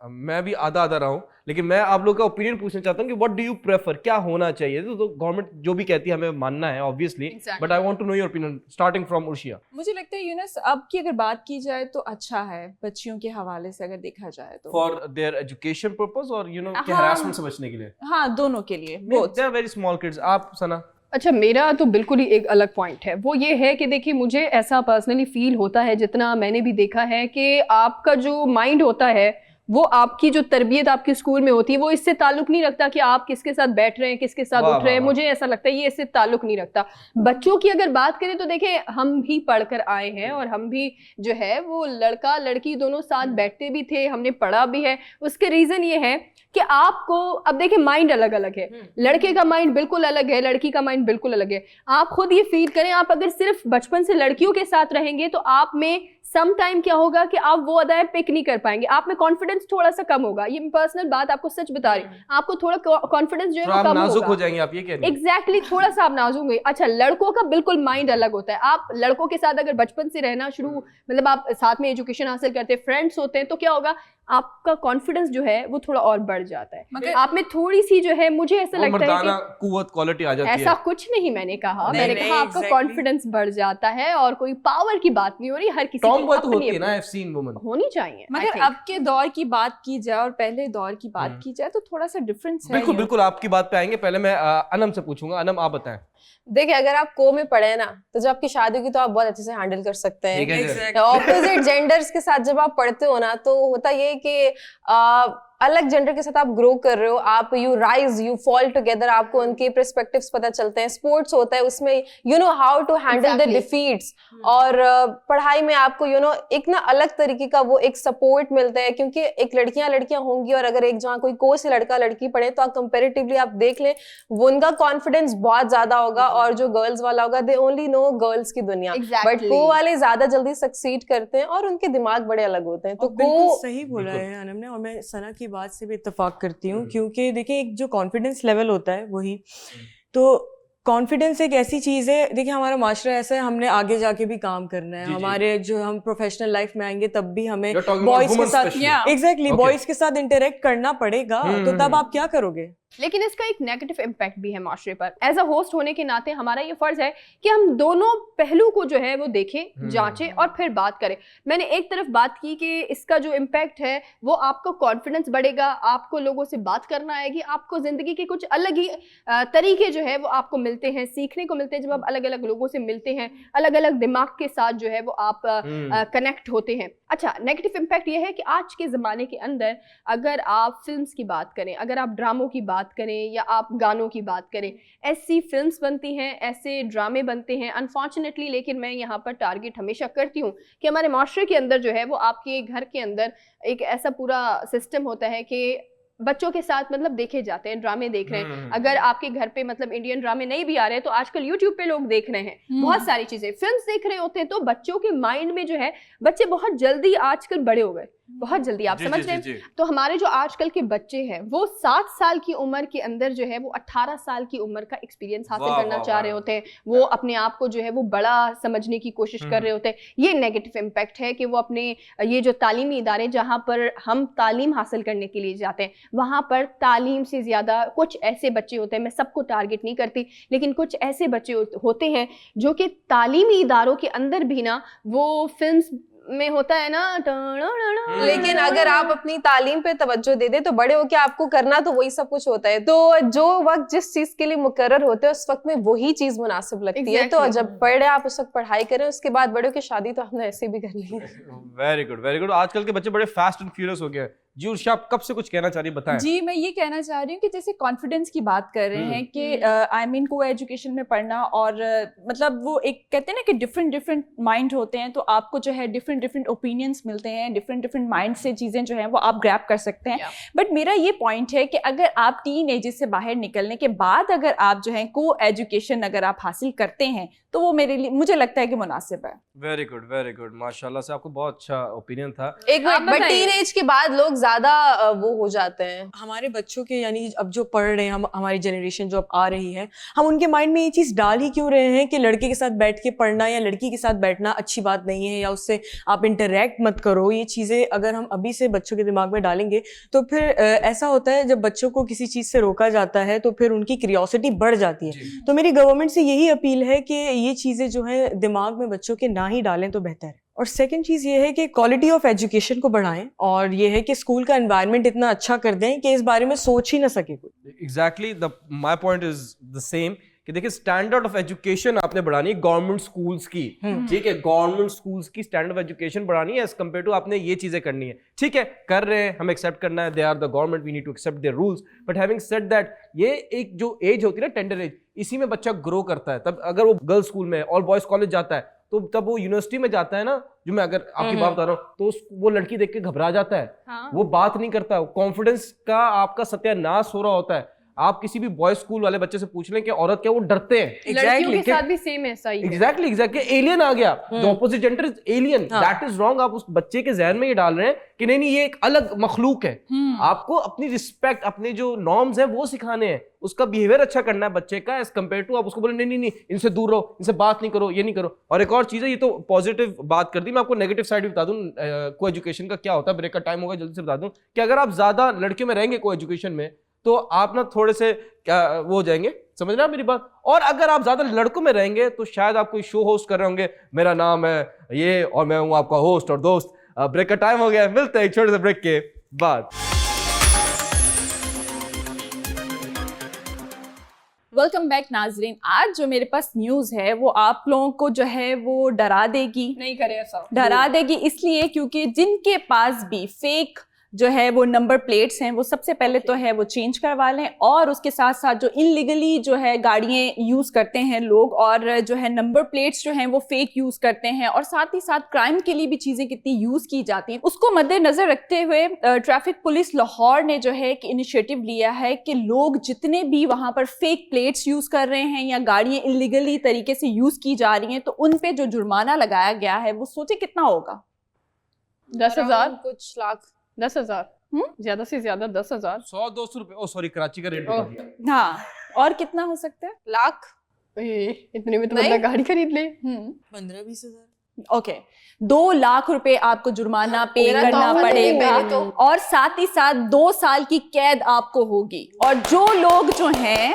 मैं भी आधा रहा हूँ, लेकिन मैं आप लोग का ओपिनियन पूछना चाहता हूँ कि व्हाट डू यू प्रेफर, क्या होना चाहिए? तो गवर्नमेंट जो भी कहती है हमें मानना है obviously, but I want to know your opinion starting from Urshia. मुझे लगता है यूनस, अब की अगर बात की जाए तो अच्छा है, बच्चियों के हवाले से अगर देखा जाए तो फॉर देयर एजुकेशन पर्पस और यू नो कि हाँ, हरासमेंट से बचने के लिए। हाँ, दोनों के लिए, they are very small kids. आप सना? अच्छा, मेरा तो बिल्कुल ही एक अलग पॉइंट है। वो ये है कि देखिए, मुझे ऐसा पर्सनली फील होता है, जितना मैंने भी देखा है, कि आपका जो माइंड होता है, वो आपकी जो तरबियत आपके स्कूल में होती है, वो इससे ताल्लुक नहीं रखता कि आप किसके साथ बैठ रहे हैं, किसके साथ उठ रहे हैं। मुझे ऐसा लगता है ये इससे ताल्लुक नहीं रखता। बच्चों की अगर बात करें तो देखें, हम भी पढ़कर आए हैं और हम भी जो है वो लड़का लड़की दोनों साथ बैठते भी थे, हमने पढ़ा भी है। उसके रीजन ये है कि आपको अब देखिए माइंड अलग अलग है, लड़के का माइंड बिल्कुल अलग है, लड़की का माइंड बिल्कुल अलग है। आप खुद ये फील करें, आप अगर सिर्फ बचपन से लड़कियों के साथ रहेंगे तो आप में सम टाइम क्या होगा कि आप वो अदाएं पिक नहीं कर पाएंगे, आप में कॉन्फिडेंस थोड़ा सा कम होगा। ये पर्सनल बात आपको सच बता रही हूँ, आपको थोड़ा कॉन्फिडेंस जो है वो कम नाजुक होगा। हो जाएंगे आप, ये कह रही हैं? एग्जैक्टली, थोड़ा सा आप नाजुक होंगे। अच्छा, लड़कों का बिल्कुल माइंड अलग होता है। आप लड़कों के साथ अगर बचपन से रहना शुरू, मतलब आप साथ में एजुकेशन हासिल करते हैं, फ्रेंड्स होते हैं, तो क्या होगा, आपका कॉन्फिडेंस जो है वो थोड़ा और बढ़ जाता है। मगर आप में थोड़ी सी जो है, मुझे ऐसा लगता है कि कुव्वत क्वालिटी आ जाती है। ऐसा कुछ नहीं मैंने कहा, मैंने कहा आपका exactly. कॉन्फिडेंस बढ़ जाता है, और कोई पावर की बात नहीं हो रही, हर किसी टॉम बॉय की तो होती है ना, आई हैव सीन वुमन, होनी चाहिए। मगर अब के दौर की बात की जाए और पहले दौर की बात की जाए तो थोड़ा सा डिफरेंस है। बिल्कुल बिल्कुल आपकी बात पे आएंगे। पहले मैं अनम से पूछूंगा। अनम, आप बताएं। देखिए, अगर आप को में पढ़े ना, तो जब आपकी शादी होगी तो आप बहुत अच्छे से हैंडल कर सकते हैं। ऑपोजिट जेंडर्स के साथ जब आप पढ़ते हो ना, तो होता ये कि अलग जेंडर के साथ आप ग्रो कर रहे हो, आप you rise, you fall together, आपको उनके पर्सपेक्टिव्स पता चलते हैं। स्पोर्ट्स होता है, उसमें you know how to handle the defeats, और पढ़ाई में आपको यू नो एक ना अलग तरीके का वो एक सपोर्ट मिलता है, क्योंकि एक लड़कियां होंगी और अगर एक जहाँ कोई को से लड़का लड़की पढ़े तो आप कंपेरेटिवली आप देख लें, वो उनका कॉन्फिडेंस बहुत ज्यादा होगा, और जो गर्ल्स वाला होगा दे ओनली नो गर्ल्स की दुनिया। बट को वाले ज्यादा जल्दी सक्सीड करते हैं और उनके दिमाग बड़े अलग होते हैं। तो बिल्कुल सही बोला है अनम ने, और मैं सना की बात से भी इत्तेफाक करती हूँ, क्योंकि देखिए एक जो कॉन्फिडेंस लेवल होता है वही, तो कॉन्फिडेंस एक ऐसी चीज है। देखिए हमारा माशरा ऐसा है, हमने आगे जाके भी काम करना है, हमारे जो हम प्रोफेशनल लाइफ में आएंगे तब भी हमें बॉयज के साथ एग्जैक्टली बॉयज के साथ इंटरेक्ट करना पड़ेगा, तो तब आप क्या करोगे? लेकिन इसका एक नेगेटिव इम्पैक्ट भी है माशरे पर। एज अ होस्ट होने के नाते हमारा ये फर्ज है कि हम दोनों पहलू को जो है वो देखें, जांचें और फिर बात करें। मैंने एक तरफ बात की कि इसका जो इम्पैक्ट है वो आपका कॉन्फिडेंस बढ़ेगा, आपको लोगों से बात करना आएगी, आपको जिंदगी के कुछ अलग ही तरीके जो है वो आपको मिलते हैं, सीखने को मिलते हैं। जब आप अलग अलग लोगों से मिलते हैं, अलग अलग दिमाग के साथ जो है वो आप कनेक्ट होते हैं। अच्छा, नेगेटिव इम्पैक्ट ये है कि आज के ज़माने के अंदर अगर आप फिल्म्स की बात करें, अगर आप ड्रामों की बात करें या आप गानों की बात करें, ऐसी फिल्म्स बनती हैं, ऐसे ड्रामे बनते हैं अनफॉर्चुनेटली। लेकिन मैं यहाँ पर टारगेट हमेशा करती हूँ कि हमारे माशरे के अंदर जो है वो आपके घर के अंदर एक ऐसा पूरा सिस्टम होता है कि बच्चों के साथ मतलब देखे जाते हैं, ड्रामे देख रहे हैं। अगर आपके घर पे मतलब इंडियन ड्रामे नहीं भी आ रहे हैं तो आजकल यूट्यूब पे लोग देख रहे हैं, बहुत सारी चीजें, फिल्म्स देख रहे होते हैं। तो बच्चों के माइंड में जो है, बच्चे बहुत जल्दी आजकल बड़े हो गए, बहुत जल्दी, आप जी, समझ जी, रहे जी, हैं। जी। तो हमारे जो आजकल के बच्चे हैं वो 7 साल की उम्र के अंदर जो है वो 18 साल की उम्र का एक्सपीरियंस हासिल वाह, करना वाह, चाह वाह। रहे होते हैं, वो अपने आप को जो है वो बड़ा समझने की कोशिश कर रहे होते हैं। ये नेगेटिव इम्पैक्ट है कि वो अपने ये जो तालीमी इदारे जहाँ पर हम तालीम हासिल करने के लिए जाते हैं, वहाँ पर तालीम से ज़्यादा कुछ ऐसे बच्चे होते हैं, मैं सबको टारगेट नहीं करती, लेकिन कुछ ऐसे बच्चे होते हैं जो कि तालीमी इदारों के अंदर भी ना वो फिल्म्स में होता है ना, लेकिन अगर आप अपनी तालीम पे तवज्जो दे दे तो बड़े होके आपको करना तो वही सब कुछ होता है। तो जो वक्त जिस चीज के लिए मुकर्रर होते हैं उस वक्त में वही चीज मुनासिब लगती है। तो जब पढ़े आप उस वक्त पढ़ाई करें, उसके बाद बड़े होके शादी तो आपने ऐसे भी करनी है। Very good, very good. आजकल के बच्चे बड़े फास्ट एंड फ्यूरियस हो गए हैं। जी उर्षा, आप कब से कुछ कहना चाह रही है, बताएं। जी, मैं ये कहना चाह रही हूँ कि जैसे कॉन्फिडेंस की बात कर रहे हैं कि आई मीन को एजुकेशन में पढ़ना और मतलब वो एक कहते हैं ना कि डिफरेंट डिफरेंट माइंड होते हैं, तो आपको जो है डिफरेंट डिफरेंट ओपिनियंस मिलते हैं, डिफरेंट डिफरेंट माइंड से चीज़ें जो हैं वो आप ग्रैब कर सकते हैं। बट मेरा ये पॉइंट है कि अगर आप टीन एजेस से बाहर निकलने के बाद अगर आप जो है को एजुकेशन अगर आप हासिल करते हैं तो वो मेरे लिए, मुझे लगता है कि मुनासिब है। वेरी गुड, वेरी गुड, माशाल्लाह से आपको बहुत अच्छा ओपिनियन था। एक मिनट, बट टीनेज के बाद लोग ज्यादा वो हो जाते हैं। हमारे बच्चों के यानी अब जो पढ़ रहे हैं, हम हमारी जनरेशन जो अब आ रही है, हम उनके माइंड में ये चीज़ डाल ही क्यों रहे हैं कि लड़के के साथ बैठ के पढ़ना या लड़की के साथ बैठना अच्छी बात नहीं है या उससे आप इंटरेक्ट मत करो। ये चीज़ें अगर हम अभी से बच्चों के दिमाग में डालेंगे तो फिर ऐसा होता है जब बच्चों को किसी चीज़ से रोका जाता है तो फिर उनकी क्यूरियोसिटी बढ़ जाती है। तो मेरी गवर्नमेंट से यही अपील है कि ये चीज़ें जो है दिमाग में बच्चों के ना ही डालें तो बेहतर है। और सेकंड चीज़ ये है कि क्वालिटी ऑफ एजुकेशन को बढ़ाएं और ये है कि स्कूल का एनवायरनमेंट इतना अच्छा कर दें कि इस बारे में सोच ही ना सके कोई। Exactly, my point is the same कि देखिए स्टैंडर्ड ऑफ एजुकेशन आपने बढ़ानी है गवर्नमेंट स्कूल्स की, ठीक है, गवर्नमेंट स्कूल्स की स्टैंडर्ड ऑफ एजुकेशन बढ़ानी है एज कम्पेयर टू आपने ये चीजें करनी है। ठीक है, कर रहे हैं, हम एक्सेप्ट करना है, they are the government, we need to accept their rules, but having said that ये एक जो एज होती है ना, टेंडर एज, इसी में बच्चा ग्रो करता है। तब अगर वो गर्ल्स स्कूल में और बॉयज कॉलेज जाता है तो तब वो यूनिवर्सिटी में जाता है ना, जो मैं अगर आपकी बात बता रहा हूँ, तो वो लड़की देख के घबरा जाता है। हाँ। वो बात नहीं करता, कॉन्फिडेंस का आपका सत्यानाश हो रहा होता है। आप किसी भी बॉयज स्कूल वाले बच्चे से पूछ लें कि औरत क्या, वो डरते हैं। लड़कियों के साथ भी सेम ऐसा ही है। एग्जैक्टली, एलियन आ गया, the opposite gender is alien, that is wrong. आप उस बच्चे के जहन में ये डाल रहे हैं कि नहीं ये एक अलग मखलूक है। आपको अपनी रिस्पेक्ट, अपने जो नॉर्म्स हैं वो सिखाने हैं, उसका बिहेवियर अच्छा करना है बच्चे का, एज कम्पेयर टू आप उसको बोले नहीं नहीं नहीं इनसे दूर रहो, इनसे बात नहीं करो, ये नहीं करो। और एक और चीज है, ये तो पॉजिटिव बात कर दी, मैं आपको नेगेटिव साइड भी बता दूं को एजुकेशन का क्या होता है। ब्रेक का टाइम होगा, जल्दी से बता दूं कि अगर आप ज्यादा लड़कियों में रहेंगे को एजुकेशन में तो आप ना थोड़े से क्या वो हो जाएंगे, समझ रहे हैं मेरी बात। और अगर आप ज्यादा लड़कों में रहेंगे तो शायद आप कोई शो होस्ट कर रहे होंगे, मेरा नाम है ये और मैं हूं आपका होस्ट और दोस्त। ब्रेक का टाइम हो गया, मिलते हैं एक छोटे से ब्रेक के बाद। वेलकम बैक नाजरीन। आज जो मेरे पास न्यूज़ है वो आप लोगों को जो है वो डरा देगी, नहीं करे ऐसा, डरा देगी इसलिए क्योंकि जिनके पास भी फेक जो है वो नंबर प्लेट्स हैं वो सबसे पहले तो है वो चेंज करवा लें, और उसके साथ साथ जो इनलीगली जो है गाड़ियाँ यूज़ करते हैं लोग और जो है नंबर प्लेट्स जो हैं वो फेक यूज़ करते हैं, और साथ ही साथ क्राइम के लिए भी चीज़ें कितनी यूज़ की जाती हैं, उसको मद्देनज़र रखते हुए ट्रैफिक पुलिस लाहौर ने जो है एक इनिशिएटिव लिया है कि लोग जितने भी वहाँ पर फेक प्लेट्स यूज़ कर रहे हैं या गाड़ियाँ इनलीगली तरीके से यूज़ की जा रही हैं तो उन पर जो जुर्माना लगाया गया है वो सोचे कितना होगा। 10,000, कुछ लाख, 10,000 ज्यादा से ज्यादा 10,000, 100-200 रुपए। ओ सॉरी, कराची का रेट बता दिया। हाँ, और कितना हो सकता है? लाख। इतने में तो नहीं? बंदा गाड़ी खरीद ले। 15-20 हजार। ओके, 2 लाख रुपए आपको जुर्माना पे मेरा तो करना ऑफर नहीं, पड़ेगा मेरी तो। और साथ ही साथ 2 साल की कैद आपको होगी। और जो लोग जो हैं,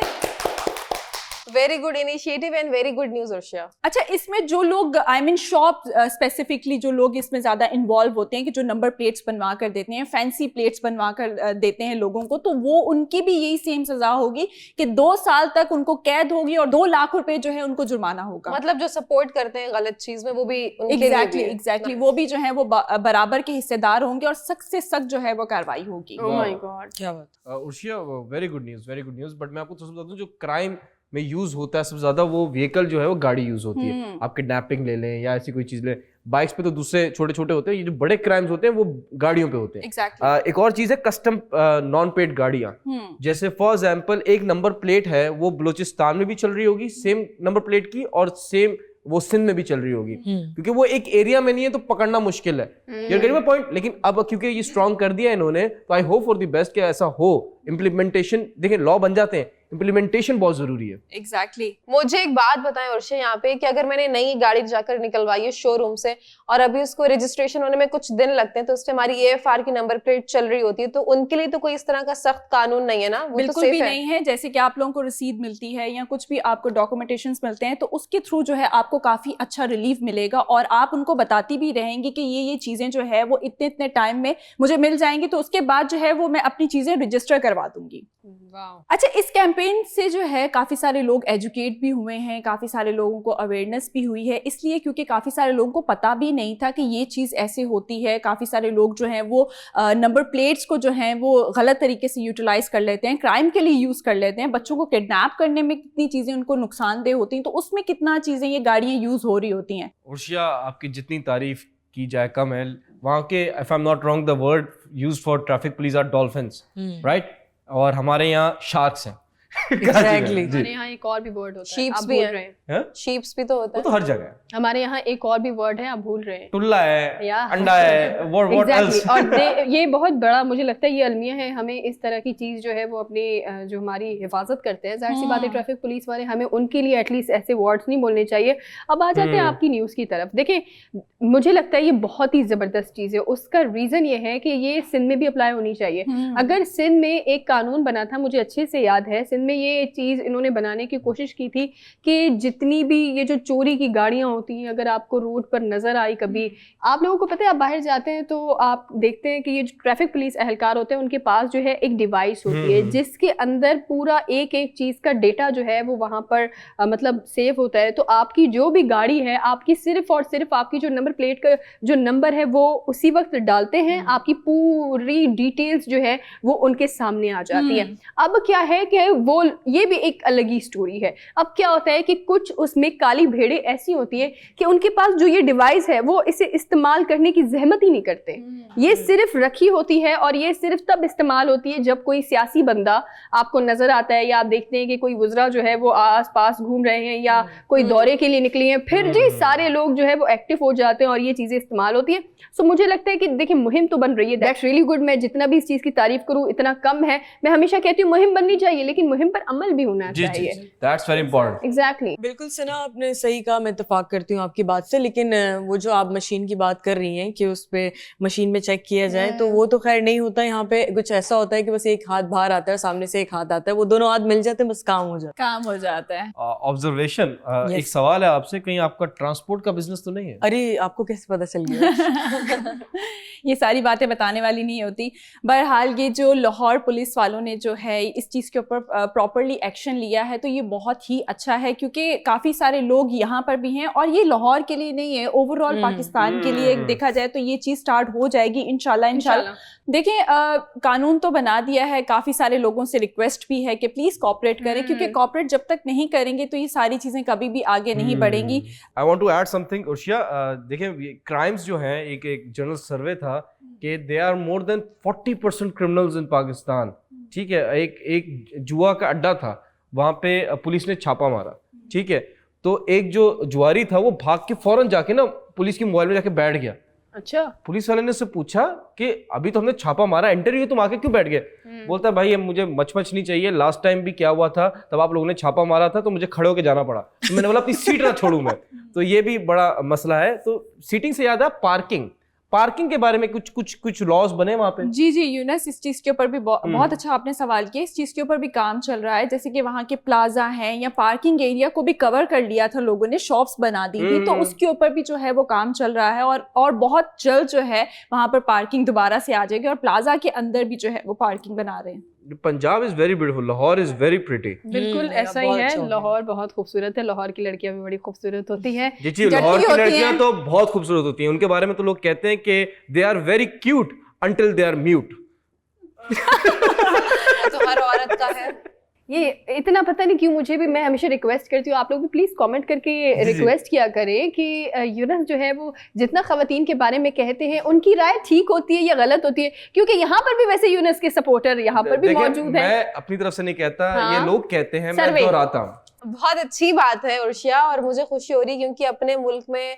very good initiative and very good news Arshia. अच्छा, इसमें जो लोग आई मीन शॉप स्पेसिफिकली जो लोग इसमें ज्यादा इन्वॉल्व होते हैं कि जो नंबर प्लेट्स बनवा कर देते हैं, फैंसी प्लेट्स बनवा कर देते हैं लोगों को, तो वो उनकी भी यही सेम सजा होगी कि 2 साल तक उनको कैद होगी और 2 लाख रुपए जो है उनको जुर्माना होगा। मतलब जो सपोर्ट करते हैं गलत चीज में वो भी उनके लिए भी है। एग्जैक्टली वो भी जो है वो बराबर के हिस्सेदार होंगे और सख्त से सख्त जो है वो कार्रवाई होगी। ओह माय गॉड, क्या बात। Urshia, very good news, very good news. But मैं आपको तो बता दूं, जो क्राइम में यूज होता है सबसे ज्यादा वो व्हीकल जो है वो गाड़ी यूज होती है। आप किडनैपिंग ले लें या ऐसी कोई चीज ले, बाइक्स पे तो दूसरे छोटे छोटे होते हैं, ये जो बड़े क्राइम्स होते हैं वो गाड़ियों पे होते हैं। एग्जैक्टली। एक और चीज है कस्टम नॉन पेड गाड़ियां, जैसे फॉर एग्जांपल एक नंबर प्लेट है वो बलूचिस्तान में भी चल रही होगी सेम नंबर प्लेट की और सेम वो सिंध में भी चल रही होगी, क्योंकि वो एक एरिया में नहीं है तो पकड़ना मुश्किल है। You getting my point? लेकिन अब क्योंकि ये स्ट्रॉन्ग कर दिया इन्होंने, तो I hope for the best कि ऐसा हो। इम्प्लीमेंटेशन, देखिए लॉ बन जाते हैं, इम्प्लीमेंटेशन बहुत जरूरी है। एग्जैक्टली। मुझे एक बात बताएं अर्षा यहाँ पे कि अगर मैंने नई गाड़ी जाकर निकलवाई है शोरूम से और अभी उसको रजिस्ट्रेशन होने में कुछ दिन लगते हैं, तो उस पे हमारी AFR की नंबर प्लेट चल रही होती है, तो उनके लिए तो कोई इस तरह का सख्त कानून नहीं है ना? वो बिल्कुल तो भी safe नहीं है। जैसे कि आप लोगों को रसीद मिलती है या कुछ भी आपको डॉक्यूमेंटेशंस मिलते हैं, तो उसके थ्रू जो है आपको काफी अच्छा रिलीफ मिलेगा और आप उनको बताती भी रहेंगी कि ये चीजें जो है वो इतने इतने टाइम में मुझे मिल जाएंगी, तो उसके बाद जो है वो मैं अपनी चीजें रजिस्टर करवा दूंगी। अच्छा, इस कैंपेन से जो है काफी सारे लोग एजुकेट भी हुए हैं, काफी सारे लोगों को अवेयरनेस भी हुई है, इसलिए क्योंकि काफी सारे लोगों को पता भी नहीं था कि ये चीज ऐसे होती है। काफी सारे लोग जो हैं वो नंबर प्लेट्स को जो हैं वो गलत तरीके से यूटिलाइज कर लेते हैं, क्राइम के लिए यूज कर लेते हैं। बच्चों को किडनैप करने में कितनी चीजें उनको नुकसानदेह होती हैं, तो उसमें कितना चीजें ये गाड़ियां यूज हो रही होती हैं। उर्शिया, आपकी जितनी तारीफ की जाए कम है। वहाँ के, if I am not wrong, the word used for traffic police are dolphins, right? और हमारे यहाँ शार्क्स हैं। Exactly. जी। हमारे यहाँ एक और भी वर्ड होता है, Sheeps आप भी भूल हैं। रहे हैं। हैं? शीप्स भी तो होता वो है। तो हर जगह है। हमारे यहाँ एक और भी वर्ड है, आप भूल रहे हैं। टुल्ला है, या अंडा है, what Exactly. else? और ये बहुत बड़ा मुझे लगता है ये अलमिया है, हमें इस तरह की चीज जो है वो अपनी जो हमारी हिफाजत करते हैं, जाहिर सी बात है ट्रैफिक पुलिस वाले, हमें उनके लिए एटलीस्ट ऐसे वर्ड्स नहीं बोलने चाहिए। अब आ जाते हैं आपकी न्यूज़ की तरफ। देखिए, मुझे लगता है ये बहुत ही ज़बरदस्त चीज़ है। उसका रीज़न ये है कि ये सिंध में भी अप्लाई होनी चाहिए। अगर सिंध में एक कानून बना था, मुझे अच्छे से याद है, सिंध में ये चीज़ इन्होंने बनाने की कोशिश की थी कि जितनी भी ये जो चोरी की गाड़ियाँ होती हैं, अगर आपको रोड पर नज़र आई कभी, आप लोगों को पता है आप बाहर जाते हैं तो आप देखते हैं कि ये जो ट्रैफिक पुलिस एहलकार होते हैं उनके पास जो है एक डिवाइस होती है जिसके अंदर पूरा एक एक चीज़ का डेटा जो है वो वहाँ पर मतलब सेव होता है। तो आपकी जो भी गाड़ी है, आपकी सिर्फ और सिर्फ आपकी जो नंबर प्लेट का जो नंबर है वो उसी वक्त डालते हैं, आपकी पूरी डिटेल्स जो है वो उनके सामने आ जाती है। अब क्या है कि वो ये भी एक अलग ही स्टोरी है। अब क्या होता है कि कुछ उसमें काली भेड़ें ऐसी होती है कि उनके पास जो ये डिवाइस है वो इसे इस्तेमाल करने की जहमत ही नहीं करते। ये सिर्फ रखी होती है और ये सिर्फ तब इस्तेमाल होती है जब कोई सियासी बंदा आपको नजर आता है या आप देखते हैं कि कोई वज़रा जो है वो आस पास घूम रहे हैं या कोई दौरे के लिए निकली हैं, फिर जी सारे लोग जो है वो एक्टिव हो जाते हैं और ये चीज़ें इस्तेमाल होती हैं। सो मुझे लगता है कि देखिए मुहिम तो बन रही है, दैट्स रियली गुड। मैं जितना भी इस चीज़ की तारीफ करूँ इतना कम है। मैं हमेशा कहती हूँ मुहिम बननी चाहिए लेकिन मुहिम पर अमल भी होना चाहिए। That's very important. एग्जैक्टली। बिल्कुल सना, आपने सही कहा, मैं इत्तेफाक करती हूँ आपकी बात से। लेकिन वो जो आप मशीन की बात कर रही हैं कि उस पे मशीन में चेक किया जाए, तो वो तो खैर नहीं होता। यहाँ पे कुछ ऐसा होता है कि बस एक हाथ बाहर आता है, सामने से एक हाथ आता है, वो दोनों हाथ मिल जाते हैं, बस काम हो जाता है। ऑब्जर्वेशन, एक सवाल है आपसे, कहीं आपका ट्रांसपोर्ट का बिजनेस तो नहीं है? अरे आपको कैसे पता चल गया? ये सारी बातें बताने वाली नहीं होती। बहरहाल ये जो लाहौर पुलिस वालों ने जो है इस चीज़ के ऊपर प्रॉपरली एक्शन लिया है तो ये बहुत ही अच्छा है, क्योंकि काफ़ी सारे लोग यहाँ पर भी हैं और ये लाहौर के लिए नहीं है, ओवरऑल पाकिस्तान के लिए देखा जाए तो ये चीज़ स्टार्ट हो जाएगी इंशाल्लाह। देखिए, कानून तो बना दिया है, काफ़ी सारे लोगों से रिक्वेस्ट भी है कि प्लीज़ कॉपरेट करें, क्योंकि कॉपरेट जब तक नहीं करेंगे तो ये सारी चीज़ें कभी भी आगे नहीं बढ़ेंगी। I want to add something Urshia. देखिए क्राइम्स जो हैं, एक जनरल सर्वे था कि they are more than 40% criminals in Pakistan. ठीक है, एक जुआ का अड्डा था, वहाँ पे पुलिस ने छापा मारा। ठीक है, तो एक जो जुआरी था वो भाग के फौरन जाके ना पुलिस की मोबाइल में जाके बैठ गया। अच्छा। पुलिस वाले ने उससे पूछा कि अभी तो हमने छापा मारा, इंटरव्यू, तुम आके क्यों बैठ गए? बोलता है भाई मुझे मच नहीं चाहिए, लास्ट टाइम भी क्या हुआ था, तब आप लोगों ने छापा मारा था तो मुझे खड़े होके जाना पड़ा, तो मैंने बोला अपनी सीट ना छोड़ू मैं। तो ये भी बड़ा मसला है। तो सीटिंग से याद है पार्किंग के बारे में कुछ लॉज बने वहाँ पे? जी यूनस, इस चीज़ के ऊपर भी बहुत अच्छा आपने सवाल किया। इस चीज़ के ऊपर भी काम चल रहा है, जैसे कि वहाँ के प्लाजा हैं या पार्किंग एरिया को भी कवर कर लिया था लोगों ने, शॉप्स बना दी थी, तो उसके ऊपर भी जो है वो काम चल रहा है और बहुत जल्द जो है वहाँ पर पार्किंग दोबारा से आ जाएगी और प्लाजा के अंदर भी जो है वो पार्किंग बना रहे हैं। Punjab is very beautiful, Lahore is very pretty. बिल्कुल ऐसा ही है, लाहौर बहुत खूबसूरत है, लाहौर की लड़कियां भी बड़ी खूबसूरत होती हैं। जी, लाहौर की लड़कियां तो बहुत खूबसूरत होती हैं, उनके बारे में तो लोग कहते हैं कि they are very cute until they are mute. तो हर औरत का है ये इतना पता नहीं क्यों, मुझे भी, मैं हमेशा रिक्वेस्ट करती हूँ, आप लोग भी प्लीज़ कमेंट करके रिक्वेस्ट किया करें कि यूनस जो है वो जितना ख़वातीन के बारे में कहते हैं उनकी राय ठीक होती है या गलत होती है, क्योंकि यहाँ पर भी वैसे यूनस के सपोर्टर यहाँ पर भी मौजूद है। मैं अपनी तरफ से नहीं कहता, हाँ? ये लोग कहते हैं, मैं सर्वे। दोहराता हूँ। बहुत अच्छी बात है उर्शिया, और मुझे खुशी हो रही है क्योंकि अपने मुल्क में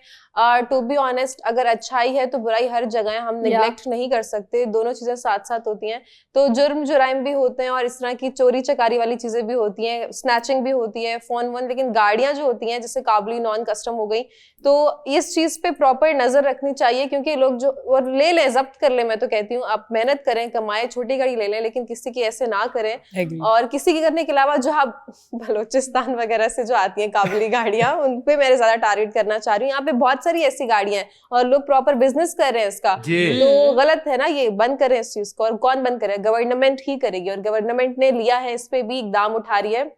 टू बी ऑनेस्ट अगर अच्छाई है तो बुराई हर जगह है, हम निगलेक्ट नहीं कर सकते, दोनों चीजें साथ साथ होती हैं। तो जुर्म जुराइम भी होते हैं और इस तरह की चोरी चकारी वाली चीजें भी होती हैं, स्नैचिंग भी होती है, फोन वोन, लेकिन गाड़ियां जो होती हैं जैसे काबुली नॉन कस्टम हो गई, तो इस चीज पे प्रॉपर नजर रखनी चाहिए क्योंकि लोग जो और ले लें, जब्त कर ले, मैं तो कहती हूँ आप मेहनत करें, कमाएं, छोटी गाड़ी ले लें, लेकिन किसी की ऐसे ना करें। और किसी की करने के अलावा जो आप बलूचिस्तान वगैरह से जो आती हैं काबुली गाड़ियां, उन पे मैं ज्यादा टारगेट करना चाह रही हूँ। यहाँ पे बहुत सारी ऐसी गाड़ियां हैं और लोग प्रॉपर बिजनेस कर रहे हैं इसका, तो गलत है ना, ये बंद करें इस चीज को। और कौन बंद करे? गवर्नमेंट ही करेगी, और गवर्नमेंट ने लिया है, इस पे भी इकदाम उठा रही है,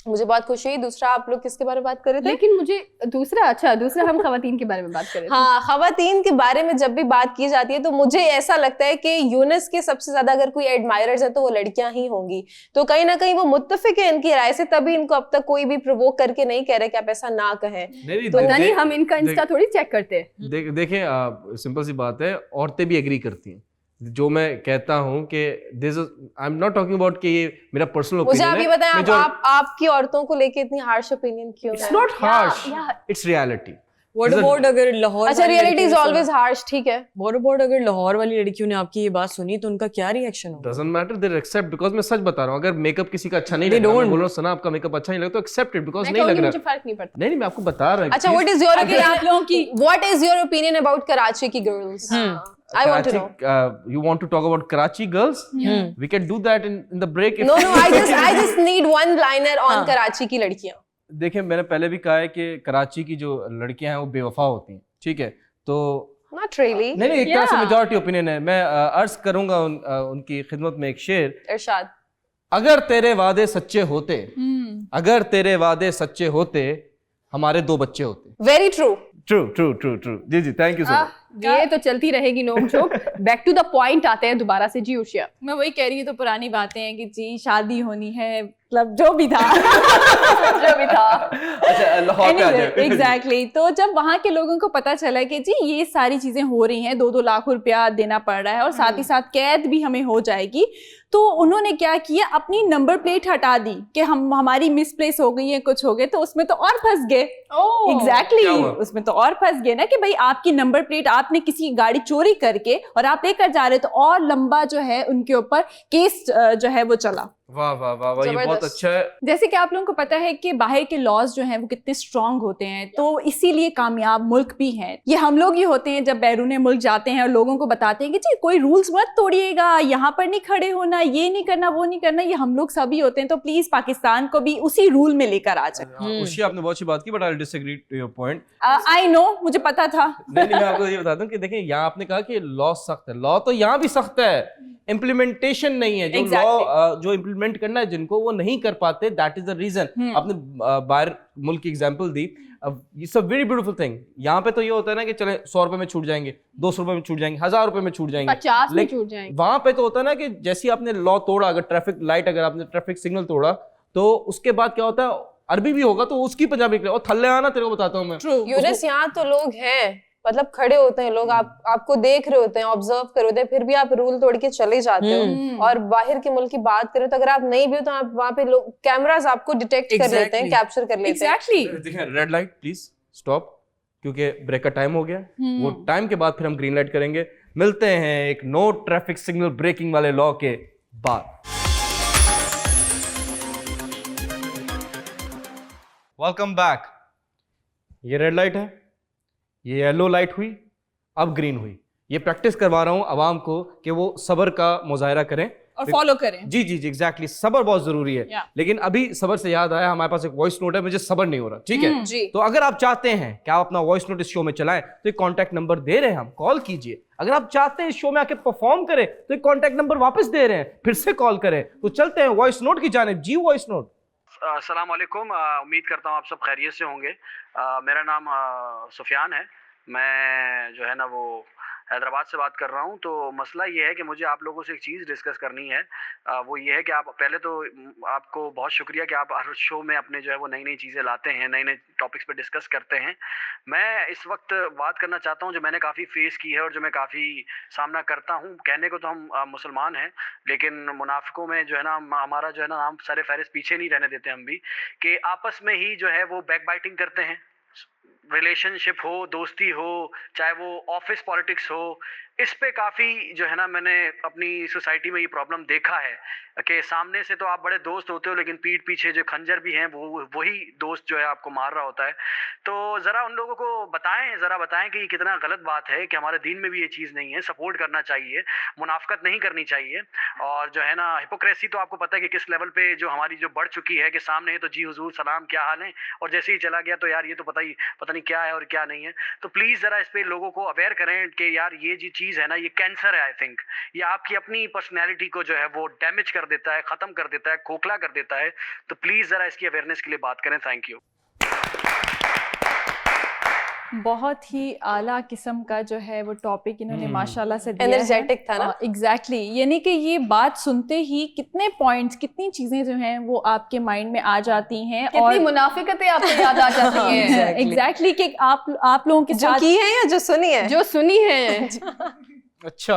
मुझे बहुत खुशी हुई। दूसरा, आप लोग किसके बारे में बात कर रहे थे? लेकिन मुझे दूसरा हम खवातीन के बारे में बात कर रहे थे। हाँ, खवातीन के बारे में जब भी बात की जाती है तो मुझे ऐसा लगता है कि यूनिस के सबसे ज्यादा अगर कोई एडमायरर्स है तो वो लड़कियां ही होंगी। तो कहीं ना कहीं वो मुत्तफिक है इनकी राय से, तभी इनको अब तक कोई भी प्रोवोक करके नहीं कह रहे कि आप ऐसा ना कहें। तो नहीं, हम इनका इंस्टा थोड़ी चेक करते हैं। देखिए सिंपल सी बात है, औरतें भी एग्री करती हैं। जो मैं कहता हूँ कि आई एम नॉट टॉकिंग अबाउट कि ये मेरा पर्सनल मुझे ओपिनियन है। अभी बताएं, आपकी औरतों को लेके इतनी हार्श ओपिनियन क्यों है? It's not harsh, it's reality. What about अगर लाहौर अच्छा, रियलिटी इज ऑलवेज हार्श, ठीक है। What about अगर लाहौर वाली लड़कियों ने आपकी ये बात सुनी तो उनका क्या रिएक्शन होगा? Doesn't matter, they accept, because मैं सच बता रहा हूँ, अगर मेकअप किसी का अच्छा नहीं लग रहा, मैं बोल रहा हूँ सना आपका मेकअप अच्छा नहीं लगा तो एक्सेप्ट इट, बिकॉज़ नहीं लग रहा, मुझे फर्क नहीं पड़ता। नहीं मैं आपको बता रहा हूँ। अच्छा, व्हाट इज योर आप लोगों की what is your opinion about Karachi की girls? I want to know. You want to talk about Karachi girls? We can do that in the break. No, I just need one liner on Karachi की लड़कियां। देखिए, मैंने पहले भी कहा है कि कराची की जो लड़कियां हैं वो बेवफा होती हैं, ठीक है? तो Not really. नहीं, एक तरह से मेजॉरिटी ओपिनियन है। मैं अर्ज करूंगा उनकी खिदमत में एक शेर, इरशाद। अगर तेरे वादे सच्चे होते, अगर तेरे वादे सच्चे होते, हमारे 2 बच्चे होते। Very true. ट्रू। जी, थैंक यू सो मच। ये तो चलती रहेगी नोक झोंक। बैक टू द पॉइंट आते हैं दोबारा से जी उर्शिया। मैं वही कह रही हूँ, तो पुरानी बातें हैं कि जी शादी होनी है, मतलब जो भी था अच्छा, लाहौर पे आ जाओ। एग्जैक्टली। तो जब वहाँ के लोगों को पता चला कि जी ये सारी चीजें हो रही हैं, 2-2 लाख रुपया देना पड़ रहा है और साथ ही साथ कैद भी हमें हो जाएगी, तो उन्होंने क्या किया, अपनी नंबर प्लेट हटा दी कि हमारी मिसप्लेस हो गई है, कुछ हो गए, तो उसमें तो और फंस गए। एग्जैक्टली, उसमें तो और फंस गए ना कि भाई आपकी नंबर प्लेट आपने किसी गाड़ी चोरी करके और आप लेकर जा रहे, तो और लंबा जो है उनके ऊपर केस जो है वो चला। वाह, ये बहुत अच्छा है। जैसे कि आप लोगों को पता है कि बाहर के लॉज जो हैं वो कितने स्ट्रांग होते हैं, तो इसीलिए कामयाब मुल्क भी हैं। ये हम लोग ही होते हैं जब बैरून मुल्क जाते हैं और लोगों को बताते हैं कि जी कोई रूल्स मत तोड़िएगा, यहाँ पर नहीं खड़े होना, ये नहीं करना, वो नहीं करना, ये हम लोग सभी होते हैं। तो प्लीज पाकिस्तान को भी उसी रूल में लेकर आ जाए। उसी आपने बहुत अच्छी बात की, but I disagree to your point. I know, मुझे पता था। नहीं, मैं आपको ये बता दूं कि देखिए, यहाँ आपने कहा कि लॉ सख्त है, लॉ तो यहाँ भी सख्त है, इम्प्लीमेंटेशन नहीं है। जो लॉ जो इम्प्लीमेंट करना है जिनको, वो नहीं कर पाते, दैट इज द रीजन। आपने बाहर मुल्क की example the, it's a very beautiful thing. यहाँ पे तो ये होता है ना कि चले 100 रुपए में छूट जाएंगे, 200 रुपए में छूट जाएंगे, 1000 रुपए में छूट जाएंगे, 50 में छूट जाएंगे। वहां पे तो होता है ना कि जैसे आपने लॉ तोड़ा, अगर ट्रैफिक लाइट, अगर आपने ट्रैफिक सिग्नल तोड़ा, तो उसके बाद क्या होता है, अरबी भी होगा तो उसकी पंजाबी निकले, और थल्ले आना, तेरे को बताता हूँ मैं। यूनिस, यहाँ तो लोग हैं, मतलब खड़े होते हैं लोग, आपको देख रहे होते हैं, ऑब्जर्व कर रहे होते हैं, फिर भी आप रूल तोड़ के चले जाते हो। और बाहर के मुल्क की बात करें तो अगर आप नहीं भी हो तो आप वहाँ पे लोग कैमरास आपको डिटेक्ट कर लेते हैं, कैप्चर कर लेते हैं। Exactly. Red light please stop, क्योंकि ब्रेक का टाइम हो गया। वो टाइम के बाद फिर हम ग्रीन लाइट करेंगे। मिलते हैं एक नो ट्रैफिक सिग्नल ब्रेकिंग वाले लॉ के बाद। Welcome back. ये रेड लाइट है, ये येलो लाइट हुई, अब ग्रीन हुई। ये प्रैक्टिस करवा रहा हूं अवाम को कि वो सब्र का मुजाहिरा करें और फॉलो करें। जी एग्जैक्टली, सब्र बहुत जरूरी है। लेकिन अभी सब्र से याद आया, हमारे पास एक वॉइस नोट है, मुझे सब्र नहीं हो रहा, ठीक है जी। तो अगर आप चाहते हैं कि आप अपना वॉइस नोट इस शो में चलाएं, तो एक कॉन्टैक्ट नंबर दे रहे हैं हम, कॉल कीजिए। अगर आप चाहते हैं इस शो में आके परफॉर्म करें, तो एक कॉन्टैक्ट नंबर वापस दे रहे हैं, फिर से कॉल करें। तो चलते हैं वॉइस नोट की जानिब। जी वॉइस नोट। अस्सलाम वालेकुम, उम्मीद करता हूँ आप सब खैरियत से होंगे। मेरा नाम सुफियान है। मैं जो है ना वो हैदराबाद से बात कर रहा हूँ। तो मसला ये है कि मुझे आप लोगों से एक चीज़ डिस्कस करनी है। वो ये है कि आप पहले तो आपको बहुत शुक्रिया कि आप हर शो में अपने जो है वो नई-नई चीज़ें लाते हैं, नए-नए टॉपिक्स पे डिस्कस करते हैं। मैं इस वक्त बात करना चाहता हूँ जो मैंने काफ़ी फेस की है और जो मैं काफ़ी सामना करता हूँ। कहने को तो हम मुसलमान हैं, लेकिन मुनाफिकों में जो है ना हमारा जो है ना नाम सरे फहरिस्त पीछे नहीं रहने देते हम भी, कि आपस में ही जो है वो बैक बाइटिंग करते हैं। रिलेशनशिप हो, दोस्ती हो, चाहे वो ऑफिस पॉलिटिक्स हो, इस पे काफ़ी जो है ना मैंने अपनी सोसाइटी में ये प्रॉब्लम देखा है कि सामने से तो आप बड़े दोस्त होते हो, लेकिन पीठ पीछे जो खंजर भी हैं वो वही दोस्त जो है आपको मार रहा होता है। तो ज़रा उन लोगों को ज़रा बताएं कि ये कितना गलत बात है, कि हमारे दीन में भी ये चीज़ नहीं है। सपोर्ट करना चाहिए, मुनाफिकत नहीं करनी चाहिए। और जो है ना हिपोक्रेसी तो आपको पता है कि किस लेवल पे जो हमारी जो बढ़ चुकी है, कि सामने है तो जी हुजूर सलाम क्या हाल है, और जैसे ही चला गया तो यार ये तो पता नहीं क्या है और क्या नहीं है। तो प्लीज़ ज़रा इस पे लोगों को अवेयर करें कि यार ये जी चीज़ है ना, ये कैंसर है। आई थिंक ये आपकी अपनी पर्सनैलिटी को जो है वो डैमेज कर देता है, ख़त्म कर देता है, खोखला कर देता है। तो प्लीज़ ज़रा इसकी अवेयरनेस के लिए बात करें। Thank you. बहुत ही आला किस्म का जो है वो टॉपिक इन्होंने माशाल्लाह से दिया एनर्जेटिक था ना। एग्जैक्टली यानी कि ये बात सुनते ही कितने पॉइंट्स, कितनी चीजें जो हैं वो आपके माइंड में आ जाती हैं, कितनी मुनाफिकतें आपको याद आ जाती हैं। एग्जैक्टली कि आप लोगों के जो साथ की है या जो सुनी है? जो सुनी है। अच्छा।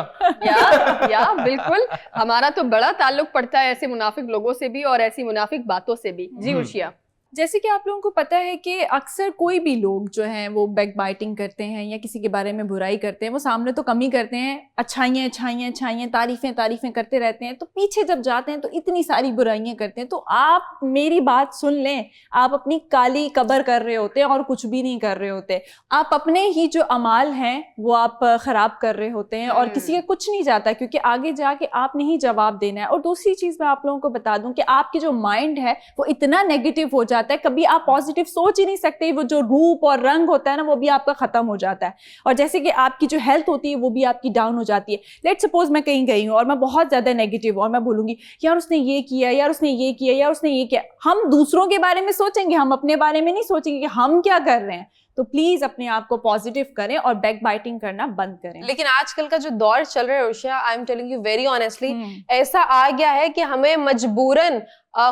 या बिल्कुल, हमारा तो बड़ा ताल्लुक पड़ता है ऐसे मुनाफिक लोगों से भी और ऐसी मुनाफिक बातों से भी। जी उर्शिया। जैसे कि आप लोगों को पता है कि अक्सर कोई भी लोग जो हैं वो बैक बाइटिंग करते हैं या किसी के बारे में बुराई करते हैं, वो सामने तो कम ही करते हैं, अच्छाइयाँ तारीफें करते रहते हैं, तो पीछे जब जाते हैं तो इतनी सारी बुराइयां करते हैं। तो आप मेरी बात सुन लें, आप अपनी काली कबर कर रहे होते हैं और कुछ भी नहीं कर रहे होते। आप अपने ही जो अमाल हैं वो आप खराब कर रहे होते हैं और किसी का कुछ नहीं जाता, क्योंकि आगे जाके आपने ही जवाब देना है। और दूसरी चीज़ मैं आप लोगों को बता दूं कि आपकी जो माइंड है वो इतना नेगेटिव हो जाता है, कभी आप पॉजिटिव सोच ही नहीं सकते। वो जो रूप और रंग होता है ना वो भी आपका खत्म हो जाता है। और जैसे कि आपकी जो हेल्थ होती है वो भी आपकी डाउन हो जाती है। लेट्स सपोज मैं कहीं गई हूँ और मैं बहुत ज्यादा नेगेटिव और मैं बोलूंगी यार उसने ये किया, यार उसने ये किया, यार उसने ये किया। हम दूसरों के बारे में सोचेंगे, हम अपने बारे में नहीं सोचेंगे कि हम क्या कर रहे हैं। तो प्लीज अपने आप को पॉजिटिव करें और बैक बाइटिंग करना बंद करें। लेकिन आजकल का जो दौर चल रहा है Urshia, I am telling you very honestly, ऐसा आ गया है कि हमें मजबूरन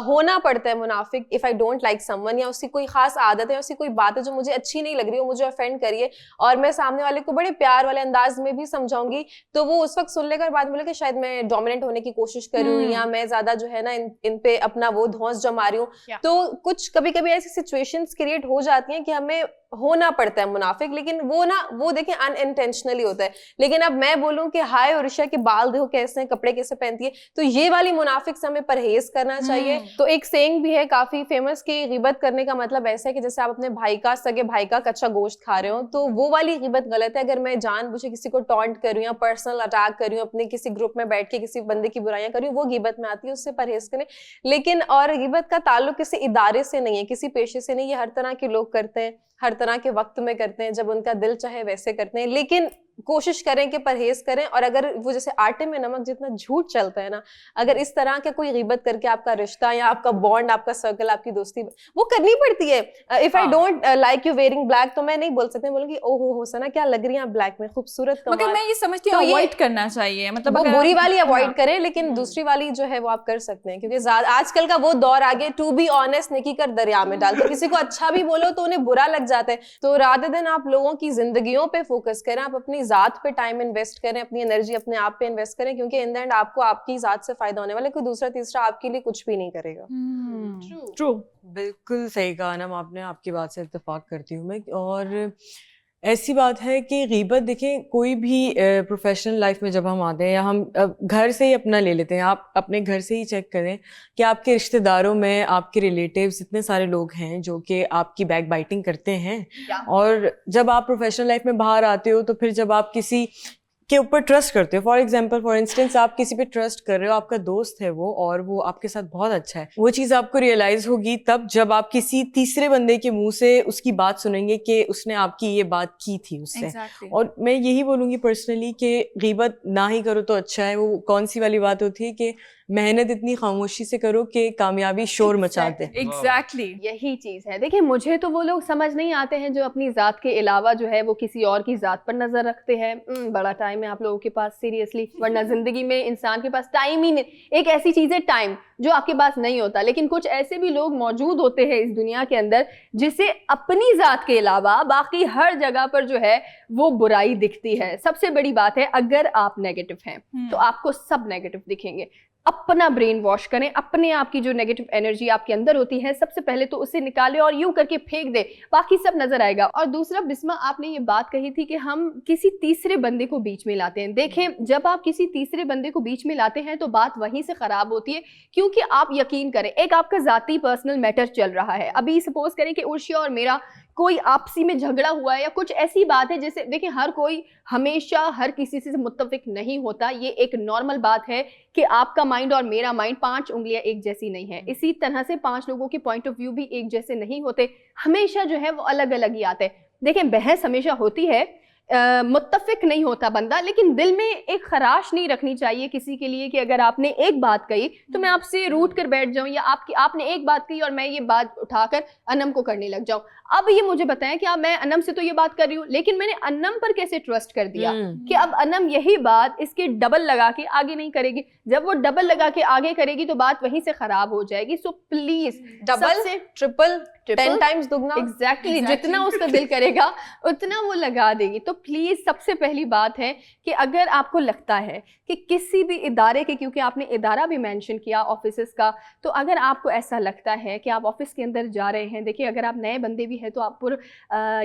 होना पड़ता है मुनाफिक। If I don't like someone, या उसकी कोई खास आदत है, उसकी कोई बात है जो मुझे अच्छी नहीं लग रही हो, मुझे ऑफेंड करिए, और मैं सामने वाले को बड़े प्यार वाले अंदाज में भी समझाऊंगी, तो वो उस वक्त सुन लेकर बाद बोले कि शायद मैं डोमिनेंट होने की कोशिश कर रही हूँ या मैं ज्यादा जो है ना इन पे अपना वो धौंस जमा रही हूँ। तो कुछ कभी कभी ऐसी सिचुएशंस क्रिएट हो जाती हैं कि हमें होना पड़ता है मुनाफिक, लेकिन वो देखिए अनइंटेंशनली होता है। लेकिन अब मैं बोलूं कि हाय उर्शिया के बाल देखो कैसे हैं, कपड़े कैसे पहनती है, तो ये वाली मुनाफिक से हमें परहेज करना चाहिए। तो एक सेइंग भी है काफी फेमस कि गिबत करने का मतलब ऐसा है कि जैसे आप अपने भाई का, सगे भाई का कच्चा गोश्त खा रहे हो, तो वो वाली गिबत गलत है। अगर मैं जानबूझे किसी को टॉन्ट कर रही हूँ या पर्सनल अटैक कर रही हूँ, अपने किसी ग्रुप में बैठ के किसी बंदे की बुराइयां कर रही हूँ, वो गिबत में आती है, उससे परहेज करें। लेकिन और गिबत का ताल्लुक किसी इदारे से नहीं है, किसी पेशे से नहीं, ये हर तरह के लोग करते हैं, हर तरह के वक्त में करते हैं, जब उनका दिल चाहे वैसे करते हैं। लेकिन कोशिश करें कि परहेज करें। और अगर वो जैसे आटे में नमक जितना झूठ चलता है ना, अगर इस तरह का कोई गिबत करके आपका रिश्ता या आपका बॉन्ड, आपका सर्कल, आपकी दोस्ती वो करनी पड़ती है। If I don't like you wearing black, तो मैं नहीं बोल सकती, बोलूंगी ओहो हो सना क्या लग रही है ब्लैक में, खूबसूरत। मगर मैं ये समझती हूँ अवॉइड करना चाहिए, मतलब वो बुरी वाली अवॉइड करें, लेकिन दूसरी वाली जो है वो आप कर सकते हैं, क्योंकि आजकल का वो दौर आगे टू बी ऑनेस्ट नेकी कर दरिया में डाल, तो किसी को अच्छा भी बोलो तो उन्हें बुरा लग जाता है। तो रादर देन आप लोगों की जिंदगियों पे फोकस करें, आप अपनी जात पे टाइम इन्वेस्ट करें, अपनी एनर्जी अपने आप पे इन्वेस्ट करें, क्योंकि इन द एंड आपको आपकी जात से फायदा होने वाला है, कोई दूसरा तीसरा आपके लिए कुछ भी नहीं करेगा। ट्रू, बिल्कुल सही कहा ना आपने, आपकी बात से इत्तेफाक करती हूँ मैं। और ऐसी बात है कि ग़ीबत देखें, कोई भी प्रोफेशनल लाइफ में जब हम आते हैं या हम घर से ही अपना ले लेते हैं, आप अपने घर से ही चेक करें कि आपके रिश्तेदारों में, आपके रिलेटिव्स, इतने सारे लोग हैं जो कि आपकी बैक बाइटिंग करते हैं। और जब आप प्रोफेशनल लाइफ में बाहर आते हो तो फिर जब आप किसी के ऊपर ट्रस्ट करते हो, फॉर इंस्टेंस आप किसी पे ट्रस्ट कर रहे हो, आपका दोस्त है वो और वो आपके साथ बहुत अच्छा है, वो चीज़ आपको रियलाइज होगी तब जब आप किसी तीसरे बंदे के मुंह से उसकी बात सुनेंगे कि उसने आपकी ये बात की थी उससे। और मैं यही बोलूँगी पर्सनली कि ग़ीबत ना ही करो तो अच्छा है। वो कौन सी वाली बात होती है कि मेहनत इतनी खामोशी से करो कि कामयाबी शोर मचा दे। एग्जैक्टली यही चीज है। देखिए मुझे तो वो लोग समझ नहीं आते हैं जो अपनी जात के अलावा जो है वो किसी और की जात पर नजर रखते हैं। बड़ा टाइम है आप लोगों के पास सीरियसली, वरना जिंदगी में इंसान के पास टाइम ही नहीं। एक ऐसी चीज है टाइम जो आपके पास नहीं होता, लेकिन कुछ ऐसे भी लोग मौजूद होते हैं इस दुनिया के अंदर जिसे अपनी जात के अलावा बाकी हर जगह पर जो है वो बुराई दिखती है। सबसे बड़ी बात है, अगर आप नेगेटिव हैं तो आपको सब नेगेटिव दिखेंगे। अपना ब्रेन वॉश करें, अपने आप की जो नेगेटिव एनर्जी आपके अंदर होती है सबसे पहले तो उसे निकालें और यूं करके फेंक दे, बाकी सब नजर आएगा। और दूसरा, बिस्मा आपने ये बात कही थी कि हम किसी तीसरे बंदे को बीच में लाते हैं। देखें, जब आप किसी तीसरे बंदे को बीच में लाते हैं तो बात वहीं से खराब होती है, क्योंकि आप यकीन करें, एक आपका जाती पर्सनल मैटर चल रहा है। अभी सपोज करें कि उर्शिया और मेरा कोई आपसी में झगड़ा हुआ है या कुछ ऐसी बात है, जैसे देखिए हर कोई हमेशा हर किसी से मुत्तफिक नहीं होता, ये एक नॉर्मल बात है कि आपका माइंड और मेरा माइंड 5 उंगलियां एक जैसी नहीं है। इसी तरह से 5 लोगों के पॉइंट ऑफ व्यू भी एक जैसे नहीं होते, हमेशा जो है वो अलग अलग ही आते हैं। देखें, बहस हमेशा होती है, मुत्तफिक नहीं होता बंदा, लेकिन दिल में एक खराश नहीं रखनी चाहिए किसी के लिए कि अगर आपने एक बात कही तो मैं आपसे रूठ कर बैठ जाऊं, या आपने एक बात कही और मैं ये बात उठाकर अनम को करने लग जाऊं। अब ये मुझे बताएं कि मैं अनम से तो ये बात कर रही हूँ, लेकिन मैंने अनम पर कैसे ट्रस्ट कर दिया कि अब अनम यही बात इसके डबल लगा के आगे नहीं करेगी। जब वो डबल लगा के आगे करेगी तो बात वहीं से खराब हो जाएगी। So please, double, triple, 10 times दुगना, एग्जैक्टली जितना उसका दिल करेगा उतना वो लगा देगी। तो प्लीज सबसे पहली बात है कि अगर आपको लगता है कि किसी भी इदारे के, क्योंकि आपने इदारा भी मेंशन किया ऑफिसेस का, तो अगर आपको ऐसा लगता है कि आप ऑफिस के अंदर जा रहे हैं, देखिए अगर आप नए बंदे भी हैं तो आप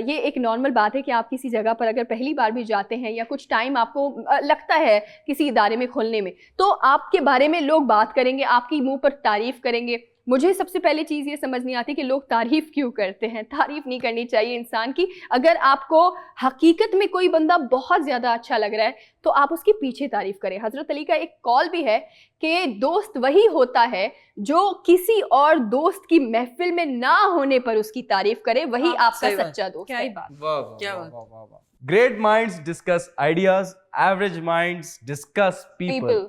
ये एक नॉर्मल बात है कि आप किसी जगह पर अगर पहली बार भी जाते हैं या कुछ टाइम आपको लगता है किसी इदारे में खुलने में, तो आपके बारे में लोग बात करेंगे, आपकी मुंह पर तारीफ करेंगे। मुझे सबसे पहली चीज़ ये समझ नहीं आती कि लोग तारीफ क्यों करते हैं। तारीफ नहीं करनी चाहिए इंसान की। अगर आपको हकीकत में कोई बंदा बहुत ज़्यादा अच्छा लग रहा है तो आप उसके पीछे तारीफ करें। हज़रत अली का एक कॉल भी है कि दोस्त वही होता है जो किसी और दोस्त की महफिल में ना होने पर उसकी तारीफ करे, वही आपका सच्चा दोस्त है। क्या बात। Great minds discuss ideas, average minds discuss people.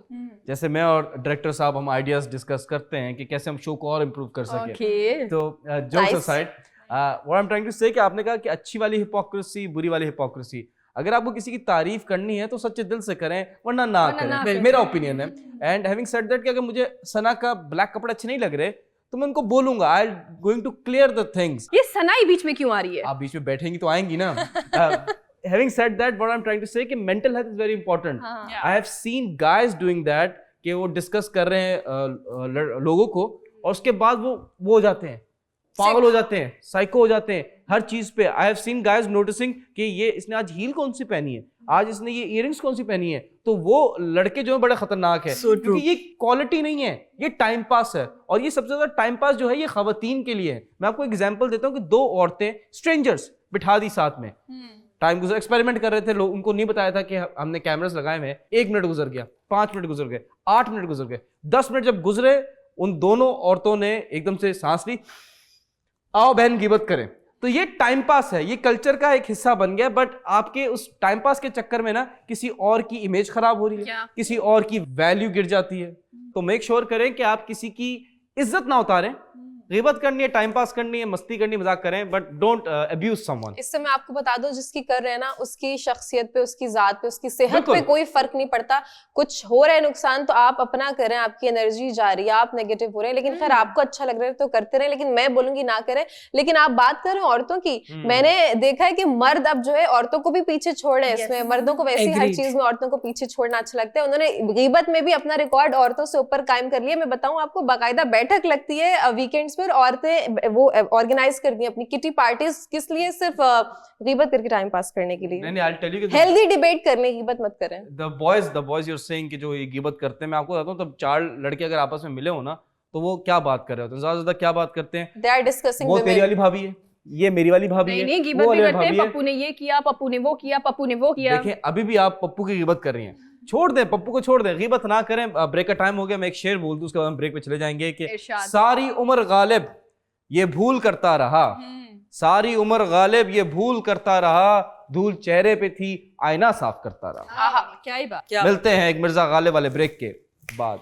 जैसे मैं और डायरेक्टर साहब हम आइडियाज डिस्कस करते हैं कि कैसे हम शो को और इम्प्रूव कर सकें। तो jokes aside, what I am trying to say कि आपने कहा कि अच्छी वाली हिपोक्रेसी, बुरी वाली हिपोक्रेसी, अगर आपको किसी की तारीफ करनी है तो सच्चे दिल से करें, वरना ना करें। मेरा ओपिनियन है। एंड हैविंग सेड दैट कि अगर मुझे सना का ब्लैक कपड़े अच्छे नहीं लग रहे तो मैं उनको बोलूंगा, I going to clear the things. ये सनाई बीच में क्यों आ रही है? आप बीच में बैठेंगी तो आएंगी ना। Having said that, what I'm trying to say कि mental health is very important. I have seen guys doing that कि वो डिस्कस कर रहे हैं लोगों को और उसके बाद वो हो जाते हैं, पागल हो जाते हैं, साइको हो जाते हैं हर चीज पे। I have seen guys noticing कि ये इसने आज हील कौन सी पहनी है, आज इसने ये इयररिंग्स कौन सी पहनी है। तो वो लड़के जो है बड़े खतरनाक है, क्योंकि ये क्वालिटी नहीं है, ये टाइम पास है। और ये सबसे ज्यादा टाइम पास जो है ये खवातीन के लिए है। मैं आपको एग्जांपल देता हूँ कि 2 औरतें स्ट्रेंजर्स बिठा दी साथ में, टाइम गुजर, एक्सपेरिमेंट कर रहे थे लोग, उनको नहीं बताया था कि हमने कैमरास लगाए हुए हैं। 1 मिनट गुजर गया, 5 मिनट गुजर गए, 8 मिनट गुजर गए, 10 मिनट जब गुजरे, उन दोनों औरतों ने एकदम से सांस ली, आओ बहन गिबत करें। तो ये टाइम पास है, ये कल्चर का एक हिस्सा बन गया। बट आपके उस टाइम पास के चक्कर में ना किसी और की इमेज खराब हो रही है, किसी और की वैल्यू गिर जाती है। तो मेक श्योर करें कि आप किसी की इज्जत ना उतारें। गिबत करनी है, टाइम पास करनी है, मस्ती करनी, मजाक करें, बट डोंट अब्यूज समवन। इससे मैं आपको बता दूं, जिसकी कर रहे हैं ना, उसकी शख्सियत पे, उसकी जात पे, उसकी सेहत पे कोई फर्क नहीं पड़ता। कुछ हो रहा है नुकसान तो आप अपना करें, आपकी एनर्जी जा रही है, आप नेगेटिव हो रहे हैं, लेकिन खैर आपको अच्छा लग रहा है तो करते रहे, लेकिन मैं बोलूंगी ना करें। लेकिन आप बात कर रहे हो औरतों की, मैंने देखा है कि मर्द अब जो है औरतों को भी पीछे छोड़ रहे हैं इसमें। मर्दों को वैसे हर चीज में औरतों को पीछे छोड़ना अच्छा लगता है। उन्होंने गीबत में भी अपना रिकॉर्ड औरतों से ऊपर कायम कर लिया। मैं बताऊं आपको, बाकायदा बैठक लगती है वीकेंड्स पर, औरतें वो ऑर्गेनाइज करती हैं अपनी किटी पार्टीज। किस लिए? सिर्फ गीबत करके टाइम पास करने के लिए। नहीं, I'll tell you कि हेल्दी डिबेट करने, गीबत मत करें। The boys you're saying कि जो ये गीबत करते हैं, मैं आपको बताता हूँ, तब 4 लड़के अगर आपस में मिले हो ना तो वो क्या बात कर रहे होते हैं, ज्यादा क्या बात करते हैं? They are discussing वो women. तेरी वाली भाभी है, ये मेरी वाली भाभी है, नहीं, गिबत भी करते हैं, पप्पू ने ये किया, पप्पू ने वो किया, पप्पू ने वो किया। देखें, अभी भी आप पप्पू की गिबत कर रही हैं। छोड़ दें, पप्पू को छोड़ दें, गिबत ना करें। ब्रेक का टाइम हो गया, मैं एक शेर बोल दूं, उसके बाद हम ब्रेक पे चले जाएंगे कि सारी उम्र गालिब ये भूल करता रहा, सारी उम्र गालिब ये भूल करता रहा, धूल चेहरे पे थी आईना साफ करता रहा। क्या ही बात। मिलते हैं एक मिर्जा गालिब वाले ब्रेक के बाद।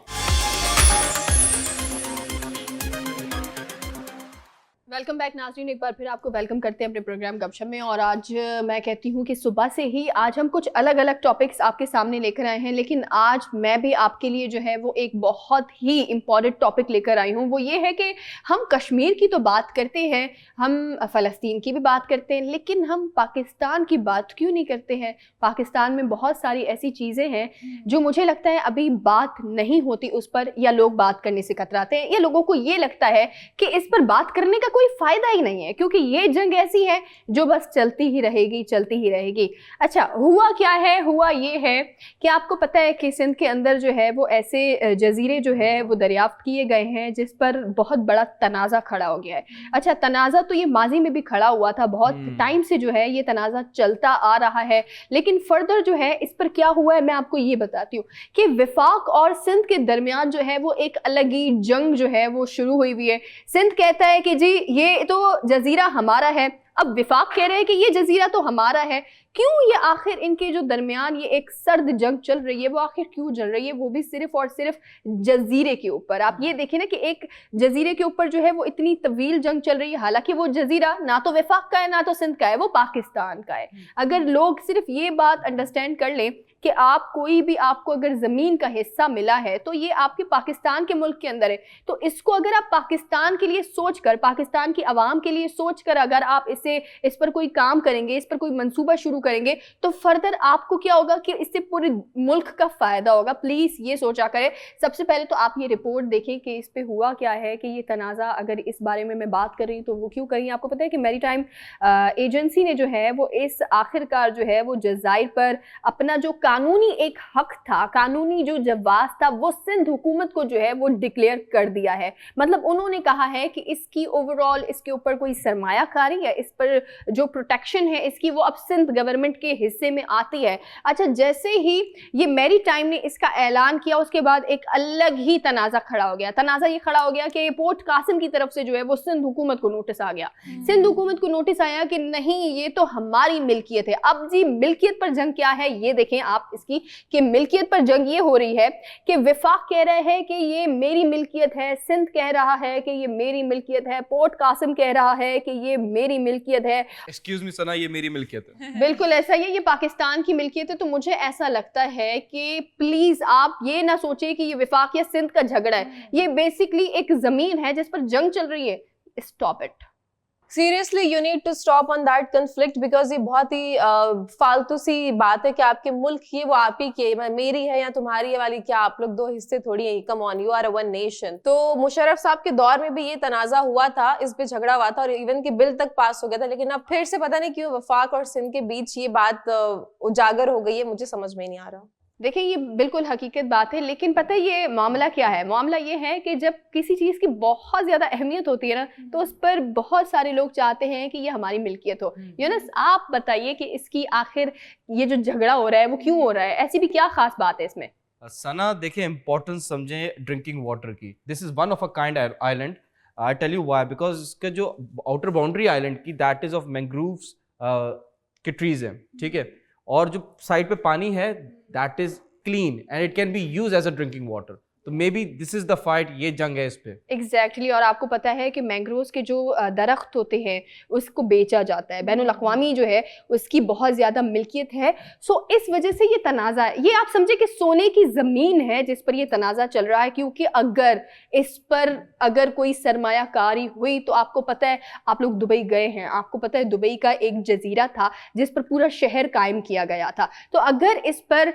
वेलकम बैक नाज़रीन, एक बार फिर आपको वेलकम करते हैं अपने प्रोग्राम गपशप में। और आज मैं कहती हूँ कि सुबह से ही आज हम कुछ अलग अलग टॉपिक्स आपके सामने लेकर आए हैं, लेकिन आज मैं भी आपके लिए जो है वो एक बहुत ही इम्पॉर्टेंट टॉपिक लेकर आई हूँ। वो ये है कि हम कश्मीर की तो बात करते हैं, हम फ़लस्तीन की भी बात करते हैं, लेकिन हम पाकिस्तान की बात क्यों नहीं करते हैं। पाकिस्तान में बहुत सारी ऐसी चीज़ें हैं जो मुझे लगता है अभी बात नहीं होती उस पर, या लोग बात करने से कतराते हैं, या लोगों को ये लगता है कि इस पर बात करने का कोई फायदा ही नहीं है, क्योंकि ये जंग ऐसी है जो बस चलती ही रहेगी, चलती ही रहेगी। अच्छा, हुआ क्या है? हुआ ये है कि आपको पता है कि सिंध के अंदर जो है वो ऐसे जजीरे जो है वो दरियाफ्त किए गए हैं जिस पर बहुत बड़ा तनाज़ा खड़ा हो गया है। अच्छा, तनाज़ा तो ये माजी में भी खड़ा हुआ था, बहुत टाइम से जो है ये तनाज़ा चलता आ रहा है, लेकिन फर्दर जो है इस पर क्या हुआ है मैं आपको ये बताती हूँ कि वफाक और सिंध के दरमियान जो है वो एक अलग ही जंग जो है वो शुरू हुई हुई है। सिंध कहता है कि जी ये तो जजीरा हमारा है, अब विफाक कह रहे हैं कि ये जजीरा तो हमारा है। क्यों ये आखिर इनके जो दरमियान ये एक सर्द जंग चल रही है, वो आखिर क्यों चल रही है? वो भी सिर्फ और सिर्फ जजीरे के ऊपर। आप ये देखें ना कि एक जजीरे के ऊपर जो है वो इतनी तवील जंग चल रही है, हालांकि वो जजीरा ना तो विफाक का है ना तो सिंध का है, वो पाकिस्तान का है। अगर लोग सिर्फ ये बात अंडरस्टैंड कर लें कि आप कोई भी, आपको अगर ज़मीन का हिस्सा मिला है तो ये आपके पाकिस्तान के मुल्क के अंदर है, तो इसको अगर आप पाकिस्तान के लिए सोचकर, पाकिस्तान की आवाम के लिए सोचकर अगर आप इस पर कोई काम करेंगे, इस पर कोई मंसूबा शुरू करेंगे, तो फर्दर आपको क्या होगा कि इससे पूरे मुल्क का फ़ायदा होगा। प्लीज़ ये सोचा करें। सबसे पहले तो आप ये रिपोर्ट देखें कि इस पर हुआ क्या है, कि ये तनाज़ा, अगर इस बारे में मैं बात कर रही हूँ तो वो क्यों करी। आपको पता है कि मैरीटाइम एजेंसी ने जो है वो इस आखिरकार जो है वो जज़ायर पर अपना जो कानूनी एक हक था, कानूनी जो जवाब था, वो सिंध हुकूमत को जो है वो डिक्लेयर कर दिया है। मतलब उन्होंने कहा है कि इसकी ओवरऑल इसके ऊपर कोई सरमायाकारी या इस पर जो प्रोटेक्शन है इसकी, वो अब सिंध गवर्नमेंट के हिस्से में आती है। अच्छा, जैसे ही ये मैरीटाइम ने इसका ऐलान किया उसके बाद एक अलग ही तनाज़ा खड़ा हो गया। तनाज़ा ये खड़ा हो गया कि पोर्ट कासिम की तरफ से जो है वो सिंध हुकूमत को नोटिस आ गया। सिंध हुकूमत को नोटिस आया कि नहीं, ये तो हमारी मिल्कियत है। अब जी मिल्कियत पर जंग क्या है ये देखें आप इसकी, कि मिल्कियत पर जंग ये हो रही है कि वफाक कह रहे हैं कि ये मेरी मिल्कियत है, सिंध कह रहा है कि ये मेरी मिल्कियत है, पोर्ट कासिम कह रहा है कि ये मेरी मिल्कियत है। एक्सक्यूज मी सना, ये मेरी मिल्कियत है। बिल्कुल ऐसा ही है, ये पाकिस्तान की मिल्कियत है। तो मुझे ऐसा लगता है कि प्लीज आप ये ना सोचे कि ये वफाक या सिंध का झगड़ा है, ये बेसिकली एक जमीन है जिस पर जंग चल रही है। Stop it. Seriously you need to stop on that conflict, because ये बहुत ही फालतू सी बात है कि आपके मुल्क की वो आप ही की, मेरी है या तुम्हारी है वाली, क्या आप लोग दो हिस्से थोड़ी है? Come on, you are a one nation. तो मुशर्रफ साहब के दौर में भी ये तनाज़ा हुआ था, इस पे झगड़ा हुआ था और इवन की बिल तक पास हो गया था, लेकिन अब फिर से पता नहीं क्यों वफाक और सिंध के बीच ये बात उजागर हो गई है, मुझे समझ में नहीं आ रहा। देखिए, ये बिल्कुल हकीकत बात है, लेकिन पता है ये मामला क्या है? मामला ये है कि जब किसी चीज़ की बहुत ज़्यादा अहमियत होती है ना, तो उस पर बहुत सारे लोग चाहते हैं कि ये हमारी मिल्कियत हो। यूनस, आप बताइए कि इसकी आखिर ये जो झगड़ा हो रहा है वो क्यों हो रहा है? ऐसी भी क्या खास बात है इसमें? सना, देखिए इंपॉर्टेंस समझें ड्रिंकिंग वाटर की। This is one of a kind island. I tell you why, because इसका जो आउटर बाउंड्री आइलैंड की, दैट इज ऑफ मैंग्रोव्स के ट्रीज हैं, ठीक है, और जो साइड पे पानी है that is clean and it can be use as a drinking water. तो may be this is the fight, ये जंग है इस पे। एग्जैक्टली। और आपको पता है कि मैंग्रोव्स के जो दरख्त होते हैं उसको बेचा जाता है, बैनुल अक़वामी जो है उसकी बहुत ज़्यादा मिल्कियत है। सो इस वजह से ये तनाज़ा है। ये आप समझे कि सोने की ज़मीन है जिस पर ये तनाज़ा चल रहा है, क्योंकि अगर इस पर अगर कोई सरमायाकारी हुई तो आपको पता है, आप लोग दुबई गए हैं, आपको पता है दुबई का एक जजीरा था जिस पर पूरा शहर कायम किया गया था। तो अगर इस पर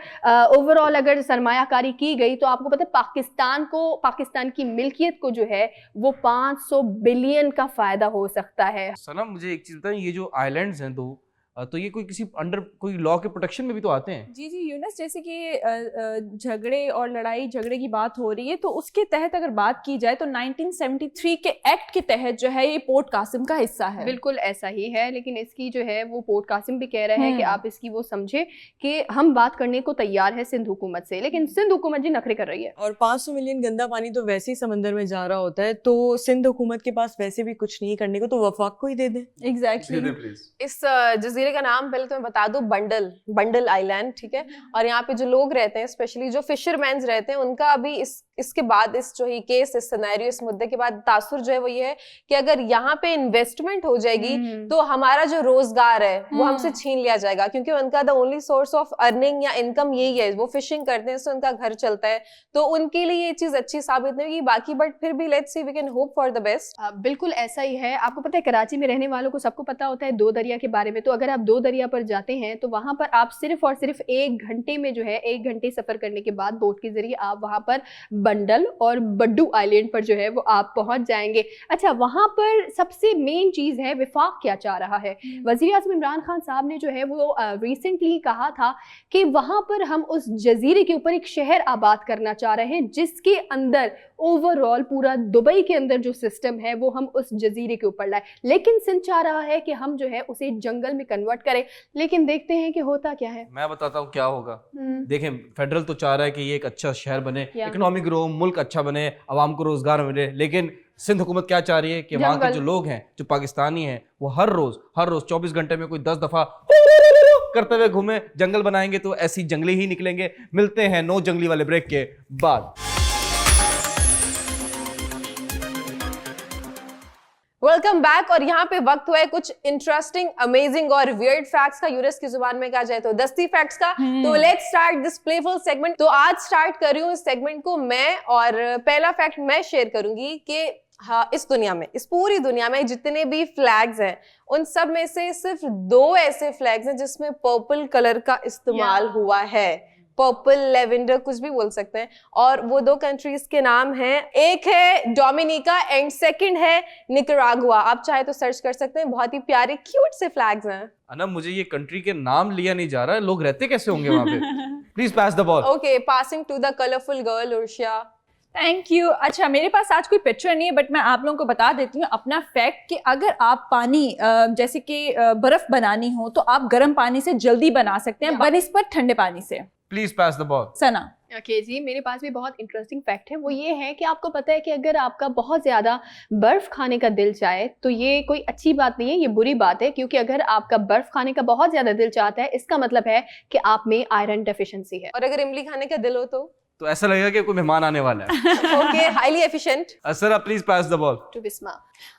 ओवरऑल अगर सरमायाकारी की गई तो आपको पता है पाकिस्तान की मिल्कियत को जो है वो 500 बिलियन का फायदा हो सकता है। सना, मुझे एक चीज बताएं, ये जो आइलैंड्स हैं तो ये कोई किसी अंडर कोई लॉ के प्रोटेक्शन में भी तो आते हैं? जी जी यूनस, जैसे कि झगड़े और लड़ाई झगड़े की बात हो रही है, तो उसके तहत अगर बात की जाए तो 1973 के एक्ट के तहत जो है ये पोर्ट कासिम का हिस्सा है। बिल्कुल ऐसा ही है, लेकिन इसकी जो है वो पोर्ट कासिम भी कह रहे हैं कि आप इसकी वो समझे कि हम बात करने को तैयार है सिंध हुकूमत से, लेकिन सिंध हुकूमत जी नखरे कर रही है। और 500 मिलियन गंदा पानी तो वैसे ही समंदर में जा रहा होता है, तो सिंध हुकूमत के पास वैसे भी कुछ नहीं करने को, तो वफाक को ही दे दें। एग्जैक्टली। इस जजीरे का नाम पहले तो मैं बता दूं, बंडल आइलैंड, ठीक है। और यहाँ पे जो लोग रहते हैं, स्पेशली जो फिशरमैन्स रहते हैं, उनका अभी इस इसके बाद इस जो ही केस, इस सिनेरियो, इस मुद्दे के बाद तासुर जो है वो ये है कि अगर यहाँ पे इन्वेस्टमेंट हो जाएगी तो हमारा जो रोजगार है वो हमसे छीन लिया जाएगा, क्योंकि उनका the only source of earning या इनकम यही है, वो फिशिंग करते हैं, इससे उनका घर चलता है, तो उनके लिए ये चीज अच्छी साबित नहीं होगी बाकी, बट फिर भी let's see, we can hope for the best. बिल्कुल ऐसा ही है। आपको पता है कराची में रहने वालों को सबको पता होता है दो दरिया के बारे में, तो अगर आप दो दरिया पर जाते हैं तो वहां पर आप सिर्फ और सिर्फ 1 घंटे में जो है 1 घंटे सफर करने के बाद बोट के जरिए आप वहां पर बंडल और बड्डू आइलैंड पर जो है वो आप पहुंच जाएंगे। अच्छा, वहां पर सबसे मेन चीज है विफाक क्या चाह रहा है। वजीर आज़म इमरान खान साहब ने जो है वो रिसेंटली कहा था कि वहां पर हम उस जजीरे के ऊपर एक शहर आबाद करना चाह रहे हैं, जिसके अंदर ओवरऑल पूरा दुबई के अंदर जो सिस्टम है वो हम उस जजीरे के ऊपर लाए। लेकिन सिंध चाह रहा है कि हम जो है उसे जंगल में कन्वर्ट करें, लेकिन देखते हैं कि होता क्या है। मैं बताता हूँ क्या होगा। देखें, फेडरल तो चाह रहा है कि ये एक अच्छा शहर बने, इकोनॉमिक ग्रो, मुल्क अच्छा बने, आवाम को रोजगार मिले, लेकिन सिंध हुकूमत क्या चाह रही है कि वहाँ के जो लोग हैं, जो पाकिस्तानी हैं, वो हर रोज 24 घंटे में कोई 10 दफा करते हुए घूमे। जंगल बनाएंगे तो ऐसी जंगली ही निकलेंगे। मिलते हैं नो जंगली वाले ब्रेक के बाद। Welcome back. और यहाँ पे वक्त हुआ है कुछ इंटरेस्टिंग, अमेजिंग और वियर्ड फैक्ट्स का। यूरस की जुबान में कहा जाए तो दस्ती फैक्ट्स का। तो let's start this playful segment. तो आज स्टार्ट कर रही हूँ इस सेगमेंट को मैं, और पहला फैक्ट मैं शेयर करूंगी कि हाँ, इस दुनिया में, इस पूरी दुनिया में जितने भी फ्लैग्स हैं उन सब में से सिर्फ 2 ऐसे फ्लैग्स हैं जिसमें पर्पल कलर का इस्तेमाल हुआ है। पर्पल, लेवेंडर, कुछ भी बोल सकते हैं। और वो 2 कंट्रीज के नाम हैं, एक है डोमिनिका एंड सेकंड है निकरागुआ। आप चाहे तो सर्च कर सकते हैं, बहुत ही प्यारे क्यूट से फ्लैग्स हैं। अनम, मुझे ये कंट्री के नाम लिया नहीं जा रहा है, लोग रहते कैसे होंगे वहां पे? Please pass the ball. Okay, passing to the colourful girl Urshia. Thank you. अच्छा, मेरे पास आज कोई पिक्चर नहीं है, बट मैं आप लोगों को बता देती हूँ अपना फैक्ट कि अगर आप पानी जैसे कि बर्फ बनानी हो तो आप गर्म पानी से जल्दी बना सकते हैं बनिस्बत ठंडे पानी से। Please pass the ball. Sana. Okay जी, मेरे पास भी बहुत इंटरेस्टिंग फैक्ट है। वो ये है कि आपको पता है कि अगर आपका बहुत ज़्यादा बर्फ़ खाने का दिल चाहे तो ये कोई अच्छी बात नहीं है, ये बुरी बात है, क्योंकि अगर आपका बर्फ़ खाने का बहुत ज़्यादा दिल चाहता है इसका मतलब है कि आप में आयरन डेफिशिएंसी है। और अगर इमली खाने का दिल हो तो ऐसा लगेगा कि कोई मेहमान आने वाला है। Okay, highly efficient. Asra, please pass the ball to Bisma.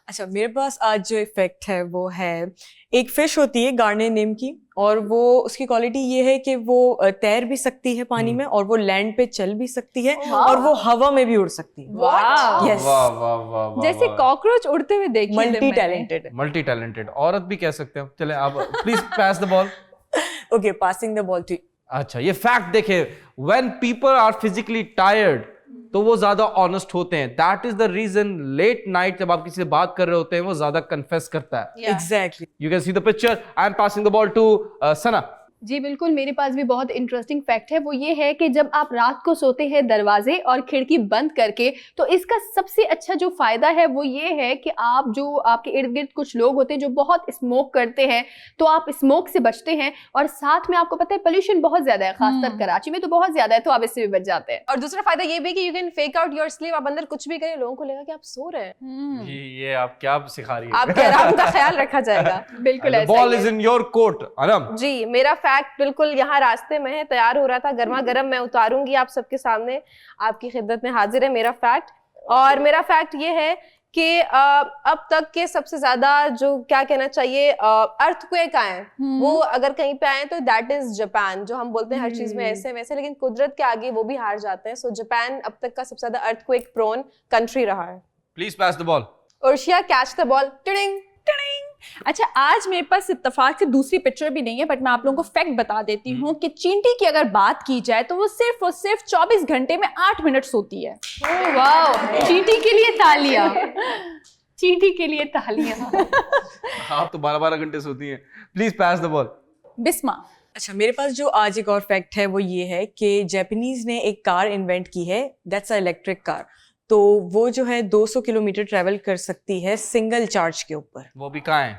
अच्छा, मेरे पास आज जो इफेक्ट है वो है, एक फिश होती है गार्ने नेम की, और वो उसकी क्वालिटी ये है कि वो तैर भी सकती है पानी में, और वो लैंड पे चल भी सकती है, और वो हवा में भी उड़ सकती है। वाह, यस, वाह वाह वाह वाह। जैसे कॉकरोच उड़ते हुए देखिए। Multi talented. मल्टी टैलेंटेड औरत भी कह सकते हैं। चले आप please pass the ball. Okay, passing the ball to. अच्छा, ये फैक्ट देखे, when people are physically tired तो वो ज्यादा ऑनेस्ट होते हैं। That is the reason late night जब आप किसी से बात कर रहे होते हैं वो ज्यादा कन्फेस करता है। Exactly. You can see the picture. I am passing the ball to Sana. जी बिल्कुल, मेरे पास भी बहुत इंटरेस्टिंग फैक्ट है। वो ये है कि जब आप रात को सोते हैं दरवाजे और खिड़की बंद करके, तो इसका सबसे अच्छा जो फायदा है वो ये है कि आप जो आपके इर्द गिर्द कुछ लोग होते हैं जो बहुत स्मोक करते हैं, तो आप स्मोक से बचते हैं। और साथ में आपको पता है पोल्यूशन बहुत ज्यादा है, खासकर कराची में तो बहुत ज्यादा है, तो आप इससे भी बच जाते हैं। और दूसरा फायदा ये भी कि you can fake out your sleep. आप अंदर कुछ भी करें, लोगों को लगेगा कि आप सो रहे हैं। ये आप क्या सिखा रही है? आपके आराम का ख्याल रखा जाएगा। बिल्कुल ऐसा बॉल ही इज है। In your court. Anam ji, मेरा फैक्ट बिल्कुल यहाँ रास्ते में है, तैयार हो रहा था, गर्मा गर्म मैं उतारूंगी आप सबके सामने, आपकी खिदमत में हाजिर है मेरा फैक्ट। और मेरा फैक्ट ये है कि अब तक के सबसे ज्यादा जो क्या कहना चाहिए अर्थक्वेक आए हैं, वो अगर कहीं पे आए तो दैट इज जापान। जो हम बोलते हैं हर चीज में ऐसे वैसे, लेकिन कुदरत के आगे वो भी हार जाते हैं। सो जापान अब तक का सबसे ज्यादा अर्थक्वेक प्रोन कंट्री रहा है। Please pass the ball. Urshia, catch the ball. टिडिंग टिडिंग। अच्छा, आज मेरे पास इत्तेफाक से दूसरी पिक्चर भी नहीं है, बट मैं आप लोगों को फैक्ट बता देती हूँ कि चींटी की अगर बात की जाए तो वो सिर्फ और सिर्फ 24 घंटे में 8 मिनट सोती है। ओह वाह, चींटी के लिए तालियां। चींटी के लिए तालियां। आप तो 12-12 घंटे सोती हैं। Please pass the ball. Bisma. अच्छा, मेरे पास जो आज एक और फैक्ट है वो ये है कि जापानीज ने एक कार इन्वेंट की है, दैट्स अ इलेक्ट्रिक कार। तो वो जो है 200 किलोमीटर ट्रैवल कर सकती है सिंगल चार्ज के ऊपर। वो भी कहाँ है?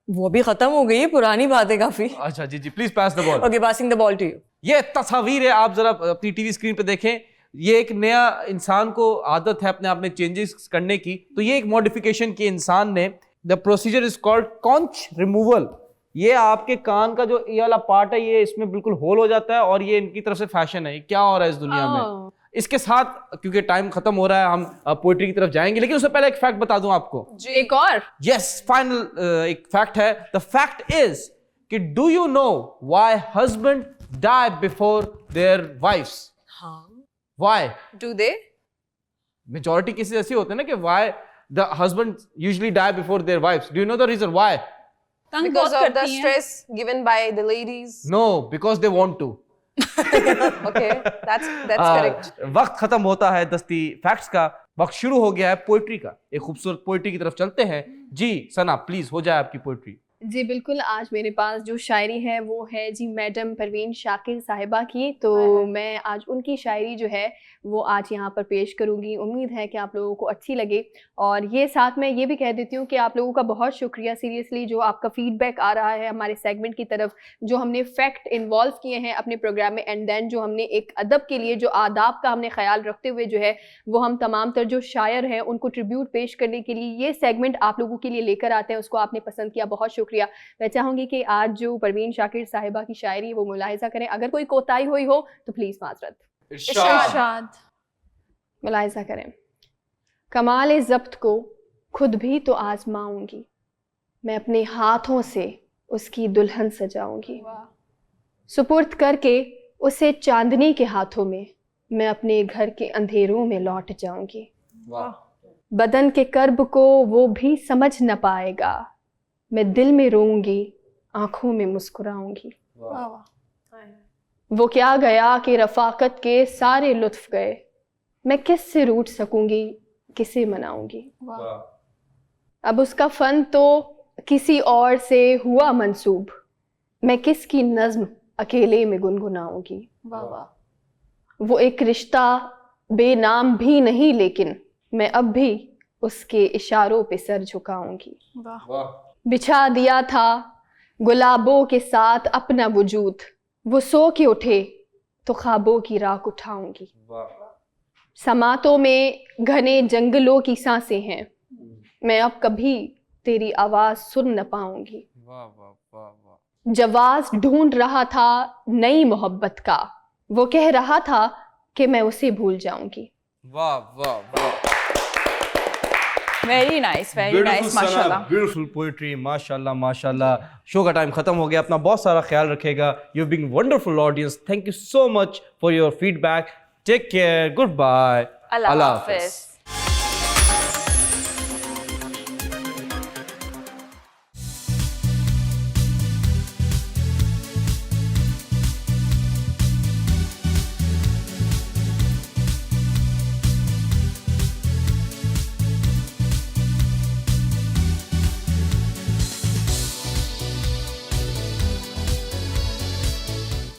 वो भी खत्म हो गई है, पुरानी बात है काफी। अच्छा जी जी, please pass the ball. Okay, passing the ball to you. ये तस्वीर है, आप जरा अपनी टीवी स्क्रीन पे देखें। ये एक नया इंसान को आदत है अपने आप में चेंजेस करने की, तो ये एक मॉडिफिकेशन की इंसान ने। The procedure is called conch removal. ये आपके कान का जो ये वाला पार्ट है, ये इसमें बिल्कुल होल हो जाता है, और ये इनकी तरफ से फैशन है। क्या हो रहा है इस दुनिया में? इसके साथ क्योंकि टाइम खत्म हो रहा है, हम पोइट्री की तरफ जाएंगे, लेकिन उससे पहले एक फैक्ट बता दूं आपको। एक और यस, फाइनल एक फैक्ट है। द फैक्ट इज कि do you know why husband die before their wifes? Why? Do they? Majority cases ऐसे होते हैं ना कि why the husband usually die before their wifes. Do you know the reason why? तंग Because बहुत of the करती हैं। stress given by the ladies. No, because they want to. Okay, that's correct. वक्त खत्म होता है दस्ती फैक्ट्स का, वक्त शुरू हो गया है पोइट्री का। एक खूबसूरत पोइट्री की तरफ चलते हैं। जी सना, प्लीज हो जाए आपकी पोइट्री। जी बिल्कुल, आज मेरे पास जो शायरी है वो है जी मैडम परवीन शाकिर साहिबा की। तो मैं आज उनकी शायरी जो है वो आज यहाँ पर पेश करूँगी। उम्मीद है कि आप लोगों को अच्छी लगे। और ये साथ में ये भी कह देती हूँ कि आप लोगों का बहुत शुक्रिया सीरियसली, जो आपका फीडबैक आ रहा है हमारे सेगमेंट की तरफ, जो हमने फैक्ट इन्वॉल्व किए हैं अपने प्रोग्राम में, एंड देन जो हमने एक अदब के लिए जो आदाब का हमने ख्याल रखते हुए जो है वो हम तमाम तर जो शायर हैं उनको ट्रिब्यूट पेश करने के लिए ये सेगमेंट आप लोगों के लिए लेकर आते हैं, उसको आपने पसंद किया, बहुत शुक्रिया। मैं चाहूँगी कि आज जो परवीन शाकिर साहिबा की शायरी वो मुलाहिजा करें। अगर कोई कोताही हुई हो तो प्लीज़ माजरत, इरशाद। मुलाहिजा करें। कमाल ज़ब्त को खुद भी तो आजमाऊंगी, मैं अपने हाथों से उसकी दुल्हन सजाऊंगी, सुपुर्द करके उसे चांदनी के हाथों में मैं अपने घर के अंधेरों में लौट जाऊंगी। बदन के कर्ब को वो भी समझ न पाएगा, मैं दिल में रोऊंगी, आंखों में मुस्कुराऊंगी। वो क्या गया कि रफाकत के सारे लुत्फ गए, मैं किस से रूठ सकूंगी, किसे मनाऊंगी। अब उसका फन तो किसी और से हुआ मंसूब, मैं किसकी नज्म अकेले में गुनगुनाऊंगी। वो एक रिश्ता बेनाम भी नहीं, लेकिन मैं अब भी उसके इशारों पे सर झुकाऊंगी। बिछा दिया था गुलाबों के साथ अपना वजूद, वो सो के उठे तो ख्वाबों की राख उठाऊंगी। समातों में घने जंगलों की सांसें हैं, मैं अब कभी तेरी आवाज सुन न पाऊंगी। जवाज ढूंढ रहा था नई मोहब्बत का, वो कह रहा था कि मैं उसे भूल जाऊंगी। वाह वाह वाह, वेरी नाइस माशाल्लाह। ब्यूटीफुल पोएट्री, माशाल्लाह माशाल्लाह। शो का टाइम खत्म हो गया, अपना बहुत सारा ख्याल रखेगा। You being wonderful audience, thank you so much for your feedback. Take care, goodbye, अल्लाह हाफिज।